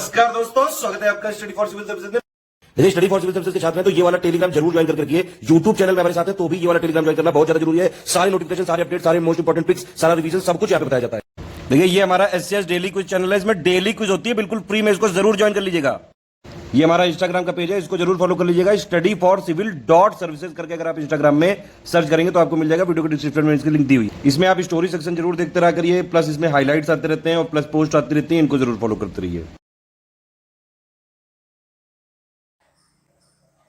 नमस्कार दोस्तों, स्वागत है आपका स्टडी फॉर सिविल सर्विसेज में। यदि स्टडी फॉर सिविल सर्विसेज के छात्र हैं तो ये वाला टेलीग्राम जरूर ज्वाइन करके रखिए। यूट्यूब चैनल में हमारे साथ है तो भी ये वाला टेलीग्राम ज्वाइन करना बहुत ज्यादा जरूरी है। सारे नोटिफिकेशन, सारे अपडेट, सारे मोस्ट इंपोर्टेंट पिक्स, सारा रिवीजन सब कुछ यहाँ पे बताया जाता है। देखिए ये हमारा एससीएस डेली क्विज चैनल है, इसमें डेली क्विज होती है, बिल्कुल फ्री में, इसको जरूर ज्वाइन कर लीजिएगा। ये हमारा इंस्टाग्राम का पेज है, इसको जरूर फॉलो कर लीजिएगा। Study for civil dot services करके अगर आप इंस्टाग्राम में सर्च करेंगे तो आपको मिल जाएगा। वीडियो के डिस्क्रिप्शन में इसकी लिंक दी हुई है। इसमें आप स्टोरी सेक्शन जरूर देखते रहा करिए, प्लस इसमें हाईलाइट्स आते रहते हैं और प्लस पोस्ट आती रहती है, इनको जरूर फॉलो करते रहिए।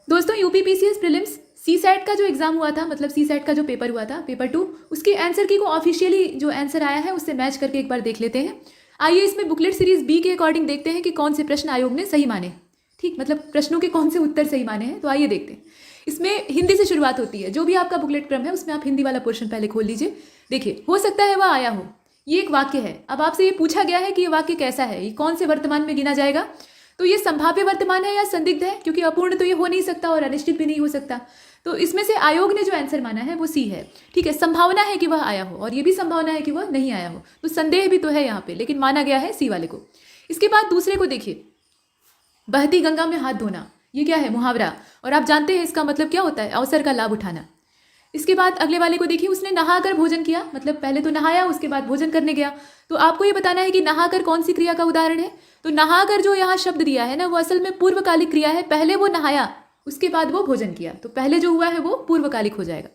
दोस्तों यूपीपीसीएस प्रीलिम्स सी सेट का जो एग्जाम हुआ था, मतलब सी सेट का जो पेपर हुआ था, पेपर 2, उसके आंसर की को ऑफिशियली जो आंसर आया है उससे मैच करके एक बार देख लेते हैं। आइए इसमें बुकलेट सीरीज बी के अकॉर्डिंग देखते हैं कि कौन से प्रश्न आयोग ने सही माने। ठीक, मतलब प्रश्नों के कौन से उत्तर सही माने हैं। तो आइए देखते हैं। इसमें हिंदी से शुरुआत होती है। जो भी आपका बुकलेट क्रम है उसमें आप हिंदी वाला पोर्शन पहले खोल लीजिए। देखिए, हो सकता है वह आया हो, ये एक वाक्य है। अब आपसे ये पूछा गया है कि ये वाक्य कैसा है, ये कौन से वर्तमान में गिना जाएगा। तो ये संभाव्य वर्तमान है या संदिग्ध है, क्योंकि अपूर्ण तो ये हो नहीं सकता और अनिश्चित भी नहीं हो सकता। तो इसमें से आयोग ने जो आंसर माना है वो सी है। ठीक है, संभावना है कि वह आया हो और ये भी संभावना है कि वह नहीं आया हो, तो संदेह भी तो है यहाँ पे, लेकिन माना गया है सी वाले को। इसके बाद दूसरे को देखिए, बहती गंगा में हाथ धोना, ये क्या है, मुहावरा, और आप जानते हैं इसका मतलब क्या होता है, अवसर का लाभ उठाना। इसके बाद अगले वाले को देखिए, उसने नहाकर भोजन किया, मतलब पहले तो नहाया उसके बाद भोजन करने गया। तो आपको ये बताना है कि नहाकर कौन सी क्रिया का उदाहरण है। तो नहाकर जो यहाँ शब्द दिया है ना, वो असल में पूर्वकालिक क्रिया है। पहले वो नहाया, उसके बाद वो भोजन किया, तो पहले जो हुआ है वो पूर्वकालिक हो जाएगा।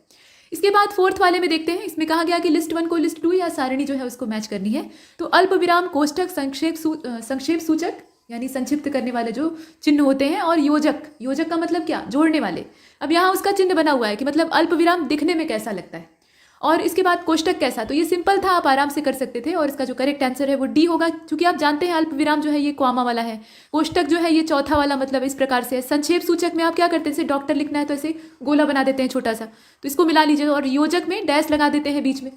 इसके बाद फोर्थ वाले में देखते हैं। इसमें कहा गया कि लिस्ट 1 को लिस्ट 2 या सारणी जो है उसको मैच करनी है। तो अल्प विराम, कोष्ठक, संक्षेप सूचक यानी संक्षिप्त करने वाले जो चिन्ह होते हैं, और योजक, योजक का मतलब क्या, जोड़ने वाले। अब यहाँ उसका चिन्ह बना हुआ है कि मतलब अल्प विराम दिखने में कैसा लगता है। और इसके बाद कोष्टक कैसा, तो ये सिंपल था, आप आराम से कर सकते थे। और इसका जो करेक्ट आंसर है वो डी होगा, क्योंकि आप जानते हैं अल्प विराम जो है ये क्वामा वाला है, कोष्टक जो है ये चौथा वाला, मतलब इस प्रकार से है। संक्षेप सूचक में आप क्या करते हैं, जैसे डॉक्टर लिखना है तो ऐसे गोला बना देते हैं छोटा सा, तो इसको मिला लीजिए, और योजक में डैश लगा देते हैं बीच में।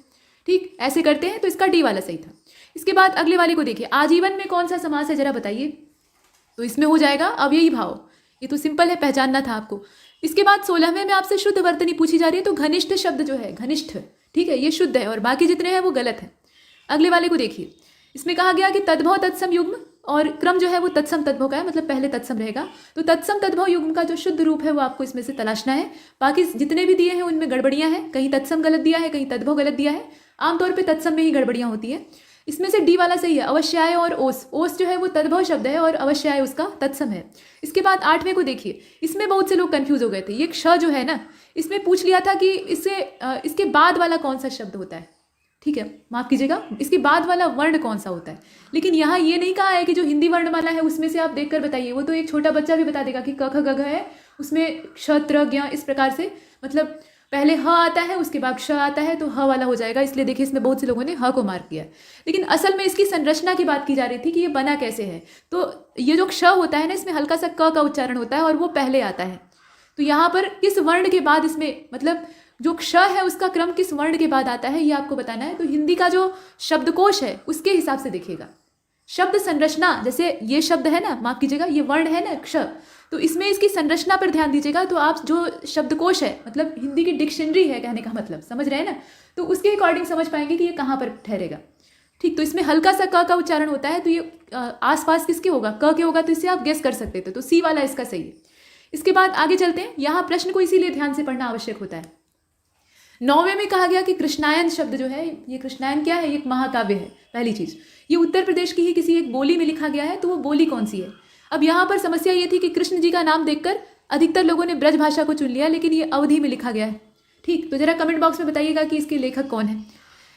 ठीक, ऐसे करते हैं, तो इसका डी वाला सही था। इसके बाद अगले वाले को देखिए, आजीवन में कौन सा समास है जरा बताइए। तो इसमें हो जाएगा अव्ययी भाव, ये तो सिंपल है, पहचानना था आपको। इसके बाद 16वें में आपसे शुद्ध वर्तनी पूछी जा रही है। तो घनिष्ठ शब्द जो है, घनिष्ठ, ठीक है, ये शुद्ध है और बाकी जितने हैं वो गलत है। अगले वाले को देखिए, इसमें कहा गया कि तद्भव तत्सम युग्म, और क्रम जो है वो तत्सम तद्भव का है, मतलब पहले तत्सम रहेगा। तो तत्सम तद्भव युग्म का जो शुद्ध रूप है वो आपको इसमें से तलाशना है। बाकी जितने भी दिए हैं उनमें गड़बड़ियां हैं, कहीं तत्सम गलत दिया है, कहीं तद्भव गलत दिया है। आमतौर पर तत्सम में ही गड़बड़ियां होती है। इसमें से डी वाला सही है, अवश्याय और ओस। ओस जो है वो तद्भव शब्द है और अवश्याय उसका तत्सम है। इसके बाद 8वें को देखिए, इसमें बहुत से लोग कंफ्यूज हो गए थे। ये क्ष जो है ना, इसमें पूछ लिया था कि इसके बाद वाला कौन सा शब्द होता है। ठीक है, माफ कीजिएगा, इसके बाद वाला वर्ण कौन सा होता है। लेकिन यहाँ ये नहीं कहा है कि जो हिंदी वर्णमाला है उसमें से आप देखकर बताइए। वो तो एक छोटा बच्चा भी बता देगा कि क ख ग घ है, उसमें क्ष त्र ज्ञ, इस प्रकार से, मतलब पहले ह आता है उसके बाद क्ष आता है, तो ह वाला हो जाएगा। इसलिए देखिए इसमें बहुत से लोगों ने ह को मार्क किया। लेकिन असल में इसकी संरचना की बात की जा रही थी कि ये बना कैसे है। तो ये जो क्ष होता है ना, इसमें हल्का सा क का उच्चारण होता है और वो पहले आता है। तो यहाँ पर किस वर्ण के बाद इसमें, मतलब जो क्ष है उसका क्रम किस वर्ण के बाद आता है, ये आपको बताना है। तो हिंदी का जो शब्दकोश है उसके हिसाब से देखिएगा। शब्द संरचना, जैसे ये शब्द है ना, माफ कीजिएगा, ये वर्ण है ना क्ष, तो इसमें इसकी संरचना पर ध्यान दीजिएगा। तो आप जो शब्दकोश है, मतलब हिंदी की डिक्शनरी है कहने का मतलब, समझ रहे हैं ना, तो उसके अकॉर्डिंग समझ पाएंगे कि ये कहाँ पर ठहरेगा। ठीक, तो इसमें हल्का सा क का उच्चारण होता है, तो ये आसपास किसके होगा, क के होगा, तो इससे आप गेस कर सकते थे। तो सी वाला इसका सही है। इसके बाद आगे चलते हैं। यहाँ प्रश्न को इसीलिए ध्यान से पढ़ना आवश्यक होता है। 9वें में कहा गया कि कृष्णायन शब्द जो है, ये कृष्णायन क्या है, ये एक महाकाव्य है। पहली चीज, ये उत्तर प्रदेश की ही किसी एक बोली में लिखा गया है, तो वो बोली कौन सी है। अब यहाँ पर समस्या ये थी कि कृष्ण जी का नाम देखकर अधिकतर लोगों ने ब्रज भाषा को चुन लिया, लेकिन ये अवधि में लिखा गया है। ठीक, तो जरा कमेंट बॉक्स में बताइएगा कि इसके लेखक कौन है।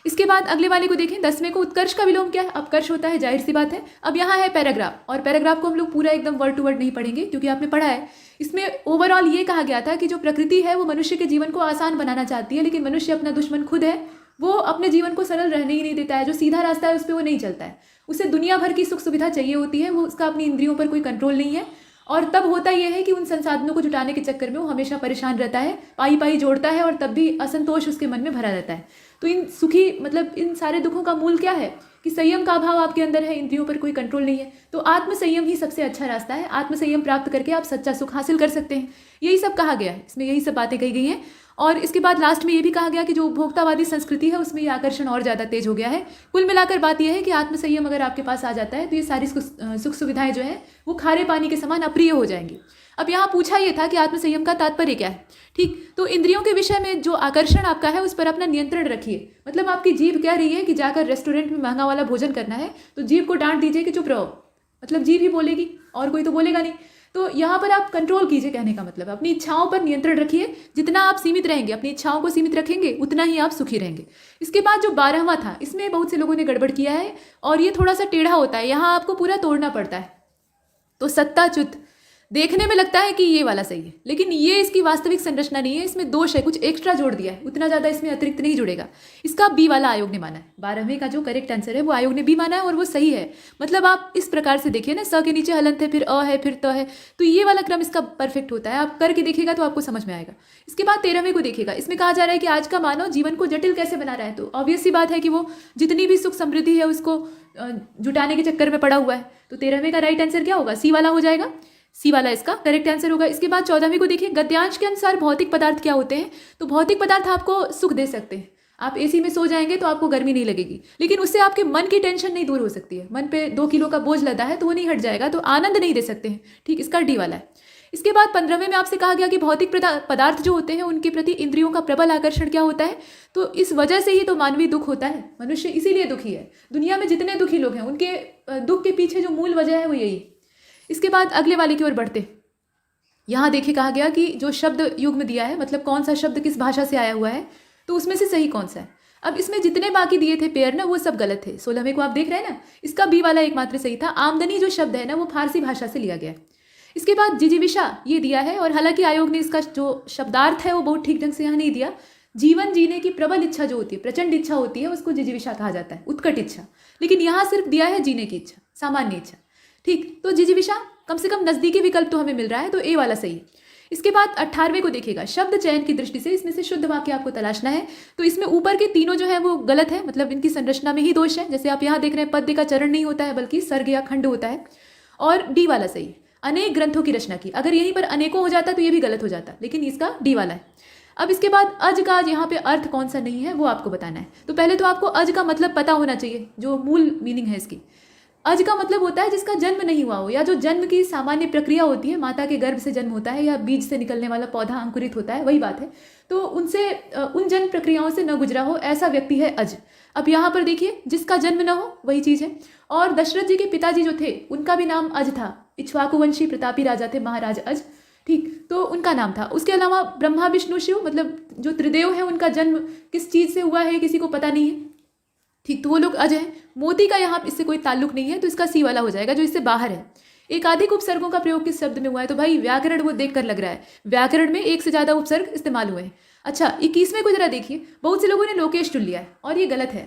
इसके बाद अगले वाले को देखें, 10वें को, उत्कर्ष का विलोम क्या है। अपकर्ष होता है, जाहिर सी बात है। अब यहाँ है पैराग्राफ, और पैराग्राफ को हम लोग पूरा एकदम वर्ड टू वर्ड नहीं पढ़ेंगे क्योंकि आपने पढ़ा है। इसमें ओवरऑल ये कहा गया था कि जो प्रकृति है वो मनुष्य के जीवन को आसान बनाना चाहती है, लेकिन मनुष्य अपना दुश्मन खुद है। वो अपने जीवन को सरल रहने ही नहीं देता है। जो सीधा रास्ता है उस पर वो नहीं चलता है। उसे दुनिया भर की सुख सुविधा चाहिए होती है, वो उसका अपनी इंद्रियों पर कोई कंट्रोल नहीं है। और तब होता यह है कि उन संसाधनों को जुटाने के चक्कर में वो हमेशा परेशान रहता है, पाई पाई जोड़ता है, और तब भी असंतोष उसके मन में भरा रहता है। तो इन सुखी, मतलब इन सारे दुखों का मूल क्या है कि संयम का अभाव आपके अंदर है, इंद्रियों पर कोई कंट्रोल नहीं है, तो आत्मसंयम ही सबसे अच्छा रास्ता है। आत्मसंयम प्राप्त करके आप सच्चा सुख हासिल कर सकते हैं। यही सब कहा गया है, इसमें यही सब बातें कही गई हैं। और इसके बाद लास्ट में ये भी कहा गया कि जो उपभोक्तावादी संस्कृति है उसमें ये आकर्षण और ज़्यादा तेज हो गया है। कुल मिलाकर बात यह है कि आत्मसंयम अगर आपके पास आ जाता है तो ये सारी सुख सुविधाएं जो है वो खारे पानी के समान अप्रिय हो जाएंगी। अब यहाँ पूछा यह था कि आत्मसंयम का तात्पर्य क्या है। ठीक, तो इंद्रियों के विषय में जो आकर्षण आपका है उस पर अपना नियंत्रण रखिए। मतलब आपकी जीभ कह रही है कि जाकर रेस्टोरेंट में महंगा वाला भोजन करना है, तो जीभ को डांट दीजिए कि चुप रहो। मतलब जीभ ही बोलेगी और कोई तो बोलेगा नहीं। तो यहाँ पर आप कंट्रोल कीजिए, कहने का मतलब अपनी इच्छाओं पर नियंत्रण रखिए। जितना आप सीमित रहेंगे, अपनी इच्छाओं को सीमित रखेंगे, उतना ही आप सुखी रहेंगे। इसके बाद जो 12वां था, इसमें बहुत से लोगों ने गड़बड़ किया है और ये थोड़ा सा टेढ़ा होता है, यहाँ आपको पूरा तोड़ना पड़ता है। तो सत्ताच्युत देखने में लगता है कि ये वाला सही है, लेकिन ये इसकी वास्तविक संरचना नहीं है, इसमें दोष है, कुछ एक्स्ट्रा जोड़ दिया है, उतना ज़्यादा इसमें अतिरिक्त नहीं जुड़ेगा। इसका बी वाला आयोग ने माना है। 12वें का जो करेक्ट आंसर है वो आयोग ने बी माना है और वो सही है। मतलब आप इस प्रकार से देखिए ना, स के नीचे हलंत है, फिर अ है, फिर त है, तो ये वाला क्रम इसका परफेक्ट होता है। आप करके देखिएगा तो आपको समझ में आएगा। इसके बाद 13वें को देखिएगा, इसमें कहा जा रहा है कि आज का मानव जीवन को जटिल कैसे बना रहा है। तो ऑब्वियस सी बात है कि वो जितनी भी सुख समृद्धि है उसको जुटाने के चक्कर में पड़ा हुआ है। तो 13वें का राइट आंसर क्या होगा, सी वाला हो जाएगा। सी वाला इसका करेक्ट आंसर होगा। इसके बाद 14वें को देखिए, गद्यांश के अनुसार भौतिक पदार्थ क्या होते हैं। तो भौतिक पदार्थ आपको सुख दे सकते हैं। आप एसी में सो जाएंगे तो आपको गर्मी नहीं लगेगी, लेकिन उससे आपके मन की टेंशन नहीं दूर हो सकती है। मन पे 2 किलो का बोझ लदा है तो वो नहीं हट जाएगा, तो आनंद नहीं दे सकते हैं। ठीक, इसका डी वाला है। इसके बाद 15वें में आपसे कहा गया कि भौतिक पदार्थ जो होते हैं उनके प्रति इंद्रियों का प्रबल आकर्षण क्या होता है। तो इस वजह से ही तो मानवीय दुख होता है, मनुष्य इसीलिए दुखी है। दुनिया में जितने दुखी लोग हैं उनके दुख के पीछे जो मूल वजह है वो यही। इसके बाद अगले वाले की ओर बढ़ते, यहाँ देखिए कहा गया कि जो शब्द युग में दिया है, मतलब कौन सा शब्द किस भाषा से आया हुआ है, तो उसमें से सही कौन सा है। अब इसमें जितने बाकी दिए थे पेयर ना, वो सब गलत थे। 16वें को आप देख रहे हैं ना, इसका बी वाला एकमात्र सही था। आमदनी जो शब्द है ना वो फारसी भाषा से लिया गया है। इसके बाद जिजीविषा ये दिया है, और हालांकि आयोग ने इसका जो शब्दार्थ है वो बहुत ठीक ढंग से यहाँ नहीं दिया। जीवन जीने की प्रबल इच्छा जो होती है, प्रचंड इच्छा होती है, उसको जिजीविषा कहा जाता है, उत्कट इच्छा। लेकिन यहाँ सिर्फ दिया है जीने की इच्छा, सामान्य इच्छा। ठीक, तो जिजीविषा कम से कम नजदीकी विकल्प तो हमें मिल रहा है, तो ए वाला सही है। इसके बाद 18वें को देखिएगा, शब्द चयन की दृष्टि से इसमें से शुद्ध वाक्य आपको तलाशना है। तो इसमें ऊपर के तीनों जो है वो गलत है, मतलब इनकी संरचना में ही दोष है। जैसे आप यहाँ देख रहे हैं, पद्य का चरण नहीं होता है बल्कि सर्ग या खंड होता है। और डी वाला सही है, अनेक ग्रंथों की रचना की। अगर यहीं पर अनेकों हो जाता तो ये भी गलत हो जाता, लेकिन इसका डी वाला है। अब इसके बाद अज का यहाँ पे अर्थ कौन सा नहीं है वो आपको बताना है। तो पहले तो आपको अज का मतलब पता होना चाहिए, जो मूल मीनिंग है इसकी। अज का मतलब होता है जिसका जन्म नहीं हुआ हो, या जो जन्म की सामान्य प्रक्रिया होती है, माता के गर्भ से जन्म होता है या बीज से निकलने वाला पौधा अंकुरित होता है, वही बात है। तो उनसे उन जन्म प्रक्रियाओं से न गुजरा हो, ऐसा व्यक्ति है अज। अब यहाँ पर देखिए, जिसका जन्म न हो वही चीज है। और दशरथ जी के पिताजी जो थे उनका भी नाम अज था, इक्ष्वाकुवंशी प्रतापी राजा थे, महाराज अज। ठीक, तो उनका नाम था। उसके अलावा ब्रह्मा विष्णु शिव, मतलब जो त्रिदेव है, उनका जन्म किस चीज से हुआ है किसी को पता नहीं है। ठीक, तो वो लोग अज हैं। मोती का यहाँ इससे कोई ताल्लुक नहीं है, तो इसका सी वाला हो जाएगा, जो इससे बाहर है। एकाधिक उपसर्गों का प्रयोग किस शब्द में हुआ है। तो भाई व्याकरण वो देखकर लग रहा है, व्याकरण में एक से ज्यादा उपसर्ग इस्तेमाल हुए हैं। अच्छा, 21वें को जरा देखिए, बहुत से लोगों ने लोकेश चुन लिया है और ये गलत है।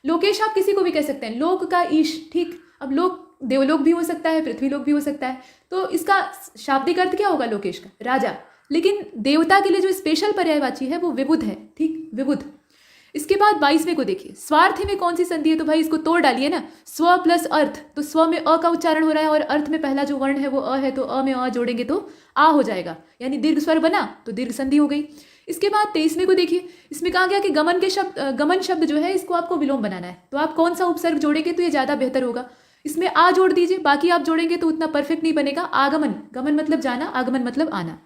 लोकेश आप किसी को भी कह सकते हैं, लोक का ईश। ठीक, अब लोक देवलोक भी हो सकता है, पृथ्वीलोक भी हो सकता है। तो इसका शाब्दिक अर्थ क्या होगा लोकेश का, राजा। लेकिन देवता के लिए जो स्पेशल पर्यायवाची है वो विबुध है। ठीक, विबुध। इसके बाद 22वें को देखिए, स्वार्थ में कौन सी संधि है। तो भाई इसको तोड़ डालिए ना, स्व प्लस अर्थ। तो स्व में अ का उच्चारण हो रहा है और अर्थ में पहला जो वर्ण है वो अ है, तो अ में अ जोड़ेंगे तो आ हो जाएगा, यानी दीर्घ स्वर बना तो दीर्घ संधि हो गई। इसके बाद 23वें को देखिए, इसमें कहा गया कि गमन शब्द जो है इसको आपको विलोम बनाना है। तो आप कौन सा उपसर्ग जोड़ेंगे तो ये ज्यादा बेहतर होगा। इसमें आ जोड़ दीजिए, बाकी आप जोड़ेंगे तो उतना परफेक्ट नहीं बनेगा। आगमन, गमन मतलब जाना, आगमन मतलब आना।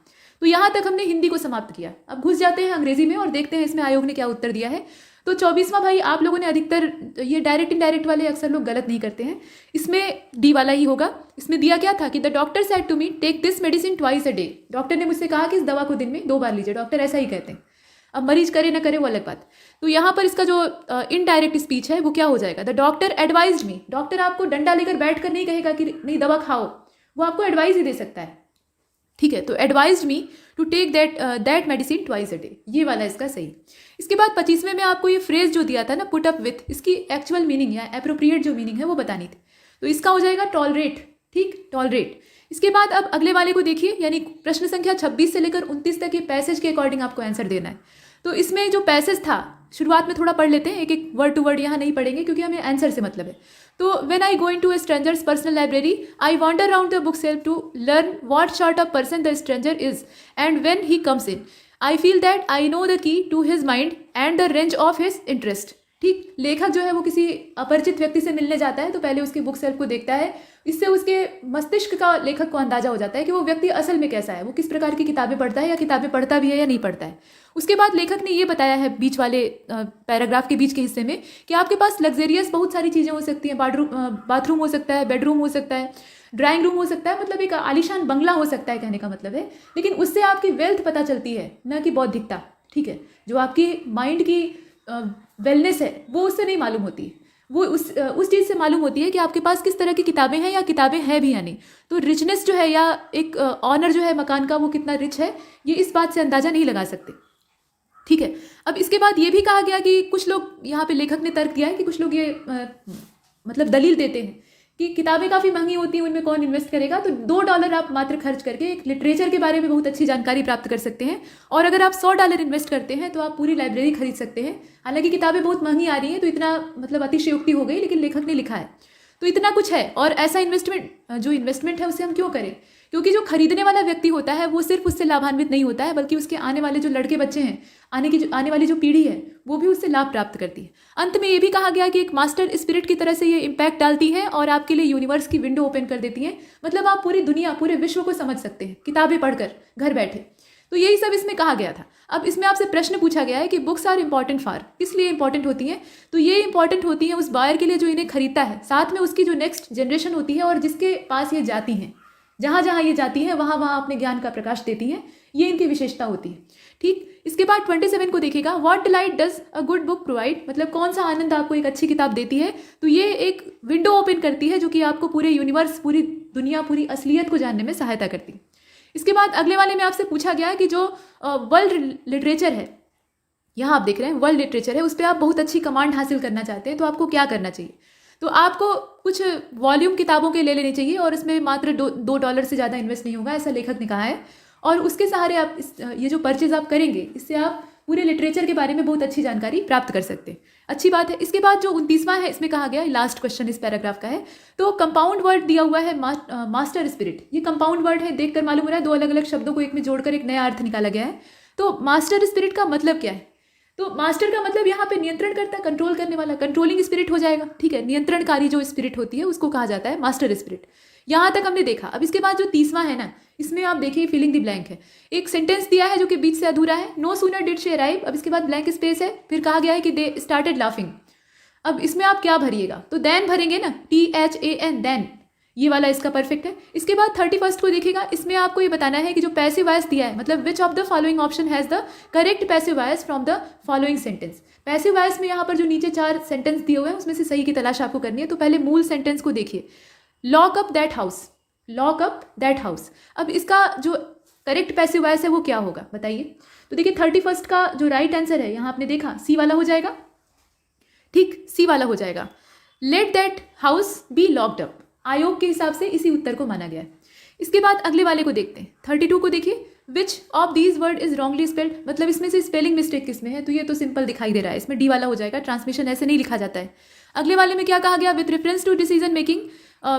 तो यहाँ तक हमने हिंदी को समाप्त किया। अब घुस जाते हैं अंग्रेजी में और देखते हैं इसमें आयोग ने क्या उत्तर दिया है। तो 24वां भाई, आप लोगों ने अधिकतर ये डायरेक्ट इनडायरेक्ट वाले अक्सर लोग गलत नहीं करते हैं, इसमें डी वाला ही होगा। इसमें दिया क्या था कि the doctor said to me take this medicine twice a day. Doctor ने मुझसे कहा कि इस दवा को दिन में 2 बार लीजिए। डॉक्टर ऐसा ही कहते हैं, अब मरीज करे ना करे वो अलग बात। तो यहाँ पर इसका जो इनडायरेक्ट स्पीच है वो क्या हो जाएगा, the doctor advised me. Doctor आपको डंडा लेकर बैठ कर नहीं कहेगा कि नहीं दवा खाओ, वो आपको एडवाइस ही दे सकता है। ठीक है, तो advised me to take that medicine twice a day, ये वाला इसका सही। इसके बाद 25वें में आपको ये फ्रेज जो दिया था ना, पुट अप विथ, इसकी एक्चुअल मीनिंग या एप्रोप्रिएट जो मीनिंग है वो बतानी थी। तो इसका हो जाएगा टॉलरेट। ठीक, टॉलरेट। इसके बाद अब अगले वाले को देखिए, यानी प्रश्न संख्या 26 से लेकर 29 तक के पैसेज के अकॉर्डिंग आपको आंसर देना है। तो इसमें जो पैसेज था शुरुआत में थोड़ा पढ़ लेते हैं, एक एक वर्ड टू वर्ड यहाँ नहीं पढ़ेंगे क्योंकि हमें आंसर से मतलब है। तो when I go into a stranger's personal library I wander around the book shelf to learn what sort of person the stranger is and when he comes in I feel that I know the key to his mind and the range of his interest. ठीक, लेखक जो है वो किसी अपरिचित व्यक्ति से मिलने जाता है तो पहले उसकी बुक सेल्फ को देखता है, इससे उसके मस्तिष्क का लेखक को अंदाजा हो जाता है कि वो व्यक्ति असल में कैसा है, वो किस प्रकार की किताबें पढ़ता है या किताबें पढ़ता भी है या नहीं पढ़ता है। उसके बाद लेखक ने ये बताया है बीच वाले पैराग्राफ के बीच के हिस्से में कि आपके पास लग्जरियस बहुत सारी चीज़ें हो सकती हैं, बाथरूम हो सकता है, बेडरूम हो सकता है, ड्राइंग रूम हो सकता है, मतलब एक आलीशान बंगला हो सकता है, कहने का मतलब है। लेकिन उससे आपकी वेल्थ पता चलती है, न कि बौद्धिकता। ठीक है, जो आपकी माइंड की वेलनेस है वो उससे नहीं मालूम होती, वो उस चीज़ से मालूम होती है कि आपके पास किस तरह की किताबें हैं या किताबें हैं भी या नहीं। तो रिचनेस जो है या एक ऑनर जो है मकान का वो कितना रिच है, ये इस बात से अंदाज़ा नहीं लगा सकते। ठीक है, अब इसके बाद ये भी कहा गया कि कुछ लोग, यहाँ पे लेखक ने तर्क दिया है कि कुछ लोग ये मतलब दलील देते हैं कि किताबें काफ़ी महंगी होती हैं, उनमें कौन इन्वेस्ट करेगा। तो $2 आप मात्र खर्च करके एक लिटरेचर के बारे में बहुत अच्छी जानकारी प्राप्त कर सकते हैं, और अगर आप $100 इन्वेस्ट करते हैं तो आप पूरी लाइब्रेरी खरीद सकते हैं। हालांकि किताबें बहुत महंगी आ रही हैं तो इतना मतलब अतिशयोक्ति हो गई, लेकिन लेखक ने लिखा है तो इतना कुछ है। और ऐसा इन्वेस्टमेंट है उसे हम क्यों करें, क्योंकि जो खरीदने वाला व्यक्ति होता है वो सिर्फ उससे लाभान्वित नहीं होता है, बल्कि उसके आने वाले जो लड़के बच्चे हैं, आने वाली जो पीढ़ी है वो भी उससे लाभ प्राप्त करती है। अंत में ये भी कहा गया कि एक मास्टर स्पिरिट की तरह से ये इम्पैक्ट डालती है और आपके लिए यूनिवर्स की विंडो ओपन कर देती है। मतलब आप पूरी दुनिया, पूरे विश्व को समझ सकते हैं किताबें पढ़कर घर बैठे। तो यही सब इसमें कहा गया था। अब इसमें आपसे प्रश्न पूछा गया है कि बुक्स आर इंपॉर्टेंट फॉर, किस लिए इंपॉर्टेंट होती हैं। तो ये इंपॉर्टेंट होती हैं उस बायर के लिए जो इन्हें खरीदता है, साथ में उसकी जो नेक्स्ट जनरेशन होती है और जिसके पास ये जाती हैं, जहाँ जहाँ ये जाती हैं वहाँ वहाँ अपने ज्ञान का प्रकाश देती हैं, ये इनकी विशेषता होती है। ठीक, इसके बाद 27 को देखिएगा, what delight does a good book provide, मतलब कौन सा आनंद आपको एक अच्छी किताब देती है। तो ये एक विंडो ओपन करती है जो कि आपको पूरे यूनिवर्स, पूरी दुनिया, पूरी असलियत को जानने में सहायता करती है। इसके बाद अगले वाले में आपसे पूछा गया है कि जो वर्ल्ड लिटरेचर है, यहाँ आप देख रहे हैं वर्ल्ड लिटरेचर है, उस पर आप बहुत अच्छी कमांड हासिल करना चाहते हैं तो आपको क्या करना चाहिए। तो आपको कुछ वॉल्यूम किताबों के ले लेने चाहिए और इसमें मात्र $2 से ज़्यादा इन्वेस्ट नहीं होगा, ऐसा लेखक ने कहा है। और उसके सहारे आप ये जो परचेज आप करेंगे, इससे आप पूरे लिटरेचर के बारे में बहुत अच्छी जानकारी प्राप्त कर सकते हैं। अच्छी बात है। इसके बाद जो 29वां है, इसमें कहा गया, लास्ट क्वेश्चन इस पैराग्राफ का है, तो कंपाउंड वर्ड दिया हुआ है मास्टर स्पिरिट। ये कंपाउंड वर्ड है, देखकर मालूम हो रहा है 2 अलग अलग शब्दों को एक में जोड़कर एक नया अर्थ निकाला गया है। तो मास्टर स्पिरिट का मतलब क्या है, तो मास्टर का मतलब यहाँ पे नियंत्रण करता, कंट्रोल करने वाला, कंट्रोलिंग स्पिरिट हो जाएगा। ठीक है, नियंत्रणकारी जो स्पिरिट होती है उसको कहा जाता है मास्टर स्पिरिट। यहाँ तक हमने देखा। अब इसके बाद जो 30वां है ना, इसमें आप देखिए फिलिंग द ब्लैंक है, एक सेंटेंस दिया है जो कि बीच से अधूरा है, no sooner did she arrive, अब इसके बाद ब्लैंक स्पेस है, फिर कहा गया है कि दे स्टार्टेड लाफिंग। अब इसमें आप क्या भरिएगा, तो देन भरेंगे ना, THAN, देन, ये वाला इसका परफेक्ट है। इसके बाद 31 को देखिएगा, इसमें आपको ये बताना है कि जो पैसिव वॉइस दिया है, मतलब which of the following option has the correct passive voice from the following sentence. Passive voice में यहाँ पर जो नीचे 4 सेंटेंस दिए हुए हैं उसमें से सही की तलाश आपको करनी है। तो पहले मूल सेंटेंस को देखिए, lock up that house, lock up that house. अब इसका जो करेक्ट पैसिव वॉइस है वो क्या होगा बताइए। तो देखिए 31 का जो राइट आंसर है, यहाँ आपने देखा सी वाला हो जाएगा। ठीक, सी वाला हो जाएगा। Let that house B locked up, आयोग के हिसाब से इसी उत्तर को माना गया है। इसके बाद अगले वाले को देखते हैं, 32 को देखिए, which of these word is wrongly spelled, मतलब इसमें से स्पेलिंग मिस्टेक किसमें है, तो ये तो सिंपल दिखाई दे रहा है, इसमें डी वाला हो जाएगा, ट्रांसमिशन ऐसे नहीं लिखा जाता है। अगले वाले में क्या कहा गया, with reference to decision making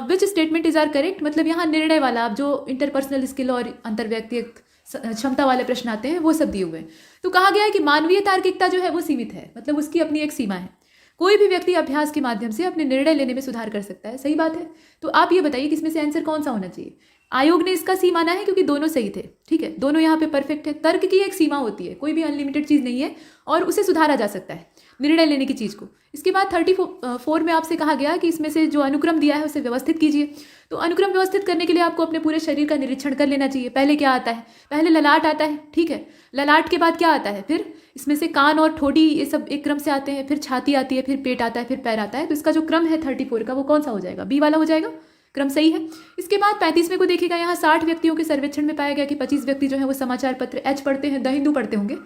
which statement is are correct, मतलब यहाँ निर्णय वाला, आप जो इंटरपर्सनल स्किल और अंतर्व्यक्तिगत क्षमता वाले प्रश्न आते हैं वो सब दिए हुए हैं। तो कहा गया है कि मानवीय तार्किकता जो है वो सीमित है, मतलब उसकी अपनी एक सीमा है। कोई भी व्यक्ति अभ्यास के माध्यम से अपने निर्णय लेने में सुधार कर सकता है। सही बात है। तो आप ये बताइए कि इसमें से आंसर कौन सा होना चाहिए। आयोग ने इसका सी माना है क्योंकि दोनों सही थे। ठीक है, दोनों यहाँ पे परफेक्ट है। तर्क की एक सीमा होती है, कोई भी अनलिमिटेड चीज़ नहीं है और उसे सुधारा जा सकता है निर्णय लेने की चीज़ को। इसके बाद 34 में आपसे कहा गया कि इसमें से जो अनुक्रम दिया है उसे व्यवस्थित कीजिए। तो अनुक्रम व्यवस्थित करने के लिए आपको अपने पूरे शरीर का निरीक्षण कर लेना चाहिए। पहले क्या आता है, पहले ललाट आता है। ठीक है, ललाट के बाद क्या आता है, फिर इसमें से कान और ठोड़ी, ये सब एक क्रम से आते हैं, फिर छाती आती है, फिर पेट आता है, फिर पैर आता है। तो इसका जो क्रम है 34 का वो कौन सा हो जाएगा, बी वाला हो जाएगा, क्रम सही है। इसके बाद 35वें को देखिएगा, यहाँ 60 व्यक्तियों के सर्वेक्षण में पाया गया कि 25 व्यक्ति जो है वो समाचार पत्र एच पढ़ते हैं, द हिंदू पढ़ते होंगे,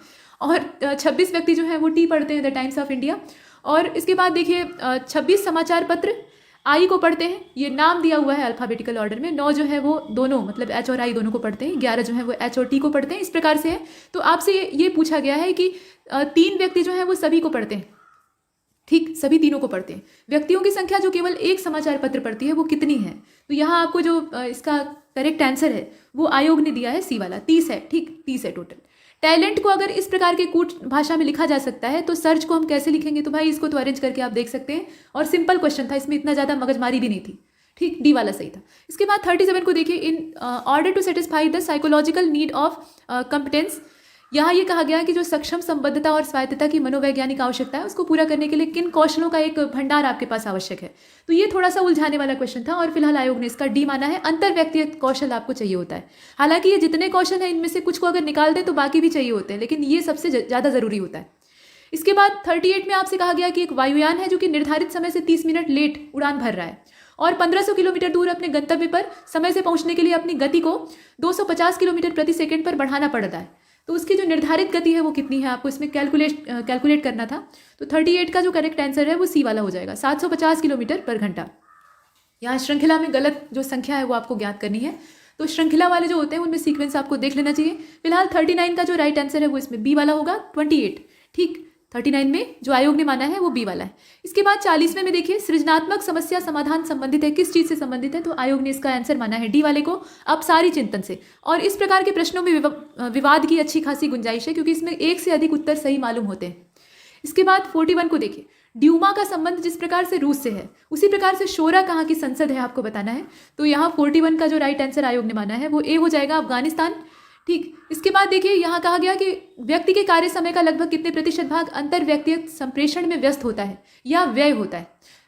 और 26 व्यक्ति जो है वो टी पढ़ते हैं, द टाइम्स ऑफ इंडिया। और इसके बाद देखिए 26 समाचार पत्र आई को पढ़ते हैं, ये नाम दिया हुआ है अल्फाबेटिकल ऑर्डर में। 9 जो है वो दोनों मतलब एच और आई दोनों को पढ़ते हैं। 11 जो है वो एच और टी को पढ़ते हैं। इस प्रकार से है। तो आपसे ये पूछा गया है कि 3 व्यक्ति जो है वो सभी को पढ़ते हैं, ठीक, सभी तीनों को पढ़ते हैं। व्यक्तियों की संख्या जो केवल एक समाचार पत्र पढ़ती है वो कितनी है? तो यहाँ आपको जो इसका करेक्ट आंसर है वो आयोग ने दिया है सी वाला, 30 है। ठीक, 30 है टोटल। टैलेंट को अगर इस प्रकार के कूट भाषा में लिखा जा सकता है तो सर्च को हम कैसे लिखेंगे? तो भाई इसको तो अरेंज करके आप देख सकते हैं, और सिंपल क्वेश्चन था, इसमें इतना ज़्यादा मगजमारी भी नहीं थी। ठीक, डी वाला सही था। इसके बाद 37 को देखिए, in order to satisfy the psychological need of competence. यहाँ ये कहा गया है कि जो सक्षम, संबद्धता और स्वायत्तता की मनोवैज्ञानिक आवश्यकता है उसको पूरा करने के लिए किन कौशलों का एक भंडार आपके पास आवश्यक है। तो ये थोड़ा सा उलझाने वाला क्वेश्चन था और फिलहाल आयोग ने इसका डी माना है। अंतर व्यक्तिगत कौशल आपको चाहिए होता है। हालांकि ये जितने कौशल हैं इनमें से कुछ को अगर निकाल दें तो बाकी भी चाहिए होते हैं, लेकिन ये सबसे ज़्यादा ज़रूरी होता है। इसके बाद 38 में आपसे कहा गया कि एक वायुयान है जो कि निर्धारित समय से 30 मिनट लेट उड़ान भर रहा है और 1500 किलोमीटर दूर अपने गंतव्य पर समय से पहुंचने के लिए अपनी गति को 250 किलोमीटर प्रति सेकंड पर बढ़ाना पड़ रहा है। तो उसकी जो निर्धारित गति है वो कितनी है, आपको इसमें कैलकुलेट करना था। तो 38 का जो करेक्ट आंसर है वो सी वाला हो जाएगा, 750 किलोमीटर पर घंटा। यहाँ श्रृंखला में गलत जो संख्या है वो आपको ज्ञात करनी है। तो श्रृंखला वाले जो होते हैं उनमें सीक्वेंस आपको देख लेना चाहिए। फिलहाल 39 का जो राइट आंसर है वो इसमें बी वाला होगा, 28। ठीक, 39 में जो आयोग ने माना है वो बी वाला है। इसके बाद 40वें में देखिए, सृजनात्मक समस्या समाधान संबंधित है, किस चीज़ से संबंधित है? तो आयोग ने इसका आंसर माना है डी वाले को, अपसारी चिंतन से। और इस प्रकार के प्रश्नों में विवाद की अच्छी खासी गुंजाइश है, क्योंकि इसमें एक से अधिक उत्तर सही मालूम होते हैं। इसके बाद 41 को देखिए, ड्यूमा का संबंध जिस प्रकार से रूस से है उसी प्रकार से शोरा कहाँ की संसद है आपको बताना है। तो यहाँ 41 का जो राइट आंसर आयोग ने माना है वो ए हो जाएगा, अफगानिस्तान। ठीक, इसके बाद देखिए यहाँ कहा गया कि व्यक्ति के कार्य समय का लगभग कितने प्रतिशत भाग अंतर व्यक्तिगत संप्रेषण में व्यस्त होता है या व्यय होता है?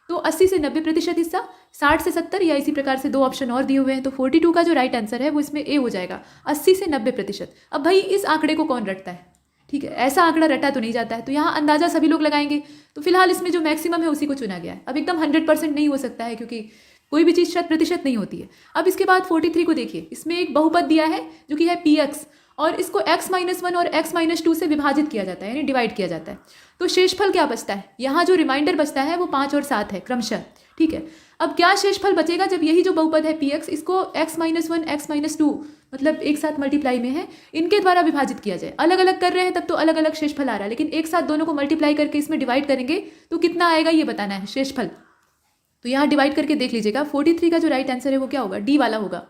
तो 80 से 90% हिस्सा, 60 से 70, या इसी प्रकार से 2 ऑप्शन और दिए हुए हैं। तो 42 का जो राइट आंसर है वो इसमें ए हो जाएगा, 80 से 90%। अब भाई इस आंकड़े को कौन रटता है? ठीक है, ऐसा आंकड़ा रटा तो नहीं जाता है, तो यहाँ अंदाजा सभी लोग लगाएंगे। तो फिलहाल इसमें जो मैक्सिमम है उसी को चुना गया है। अब एकदम 100% नहीं हो सकता है, क्योंकि कोई भी चीज़ 100% नहीं होती है। अब इसके बाद 43 को देखिए, इसमें एक बहुपद दिया है जो कि है px, और इसको x-1 और x-2 से विभाजित किया जाता है, यानी डिवाइड किया जाता है। तो शेषफल क्या बचता है? यहाँ जो रिमाइंडर बचता है वो 5 और 7 है क्रमशः। ठीक है, अब क्या शेषफल बचेगा जब यही जो बहुपद है px, इसको x-1 x-2 मतलब एक साथ मल्टीप्लाई में है, इनके द्वारा विभाजित किया जाए। अलग अलग कर रहे हैं तब तो अलग अलग शेषफल आ रहा है, लेकिन एक साथ दोनों को मल्टीप्लाई करके इसमें डिवाइड करेंगे तो कितना आएगा ये बताना है शेषफल। तो यहाँ डिवाइड करके देख लीजिएगा। 43 का जो राइट आंसर है वो क्या होगा? डी वाला होगा।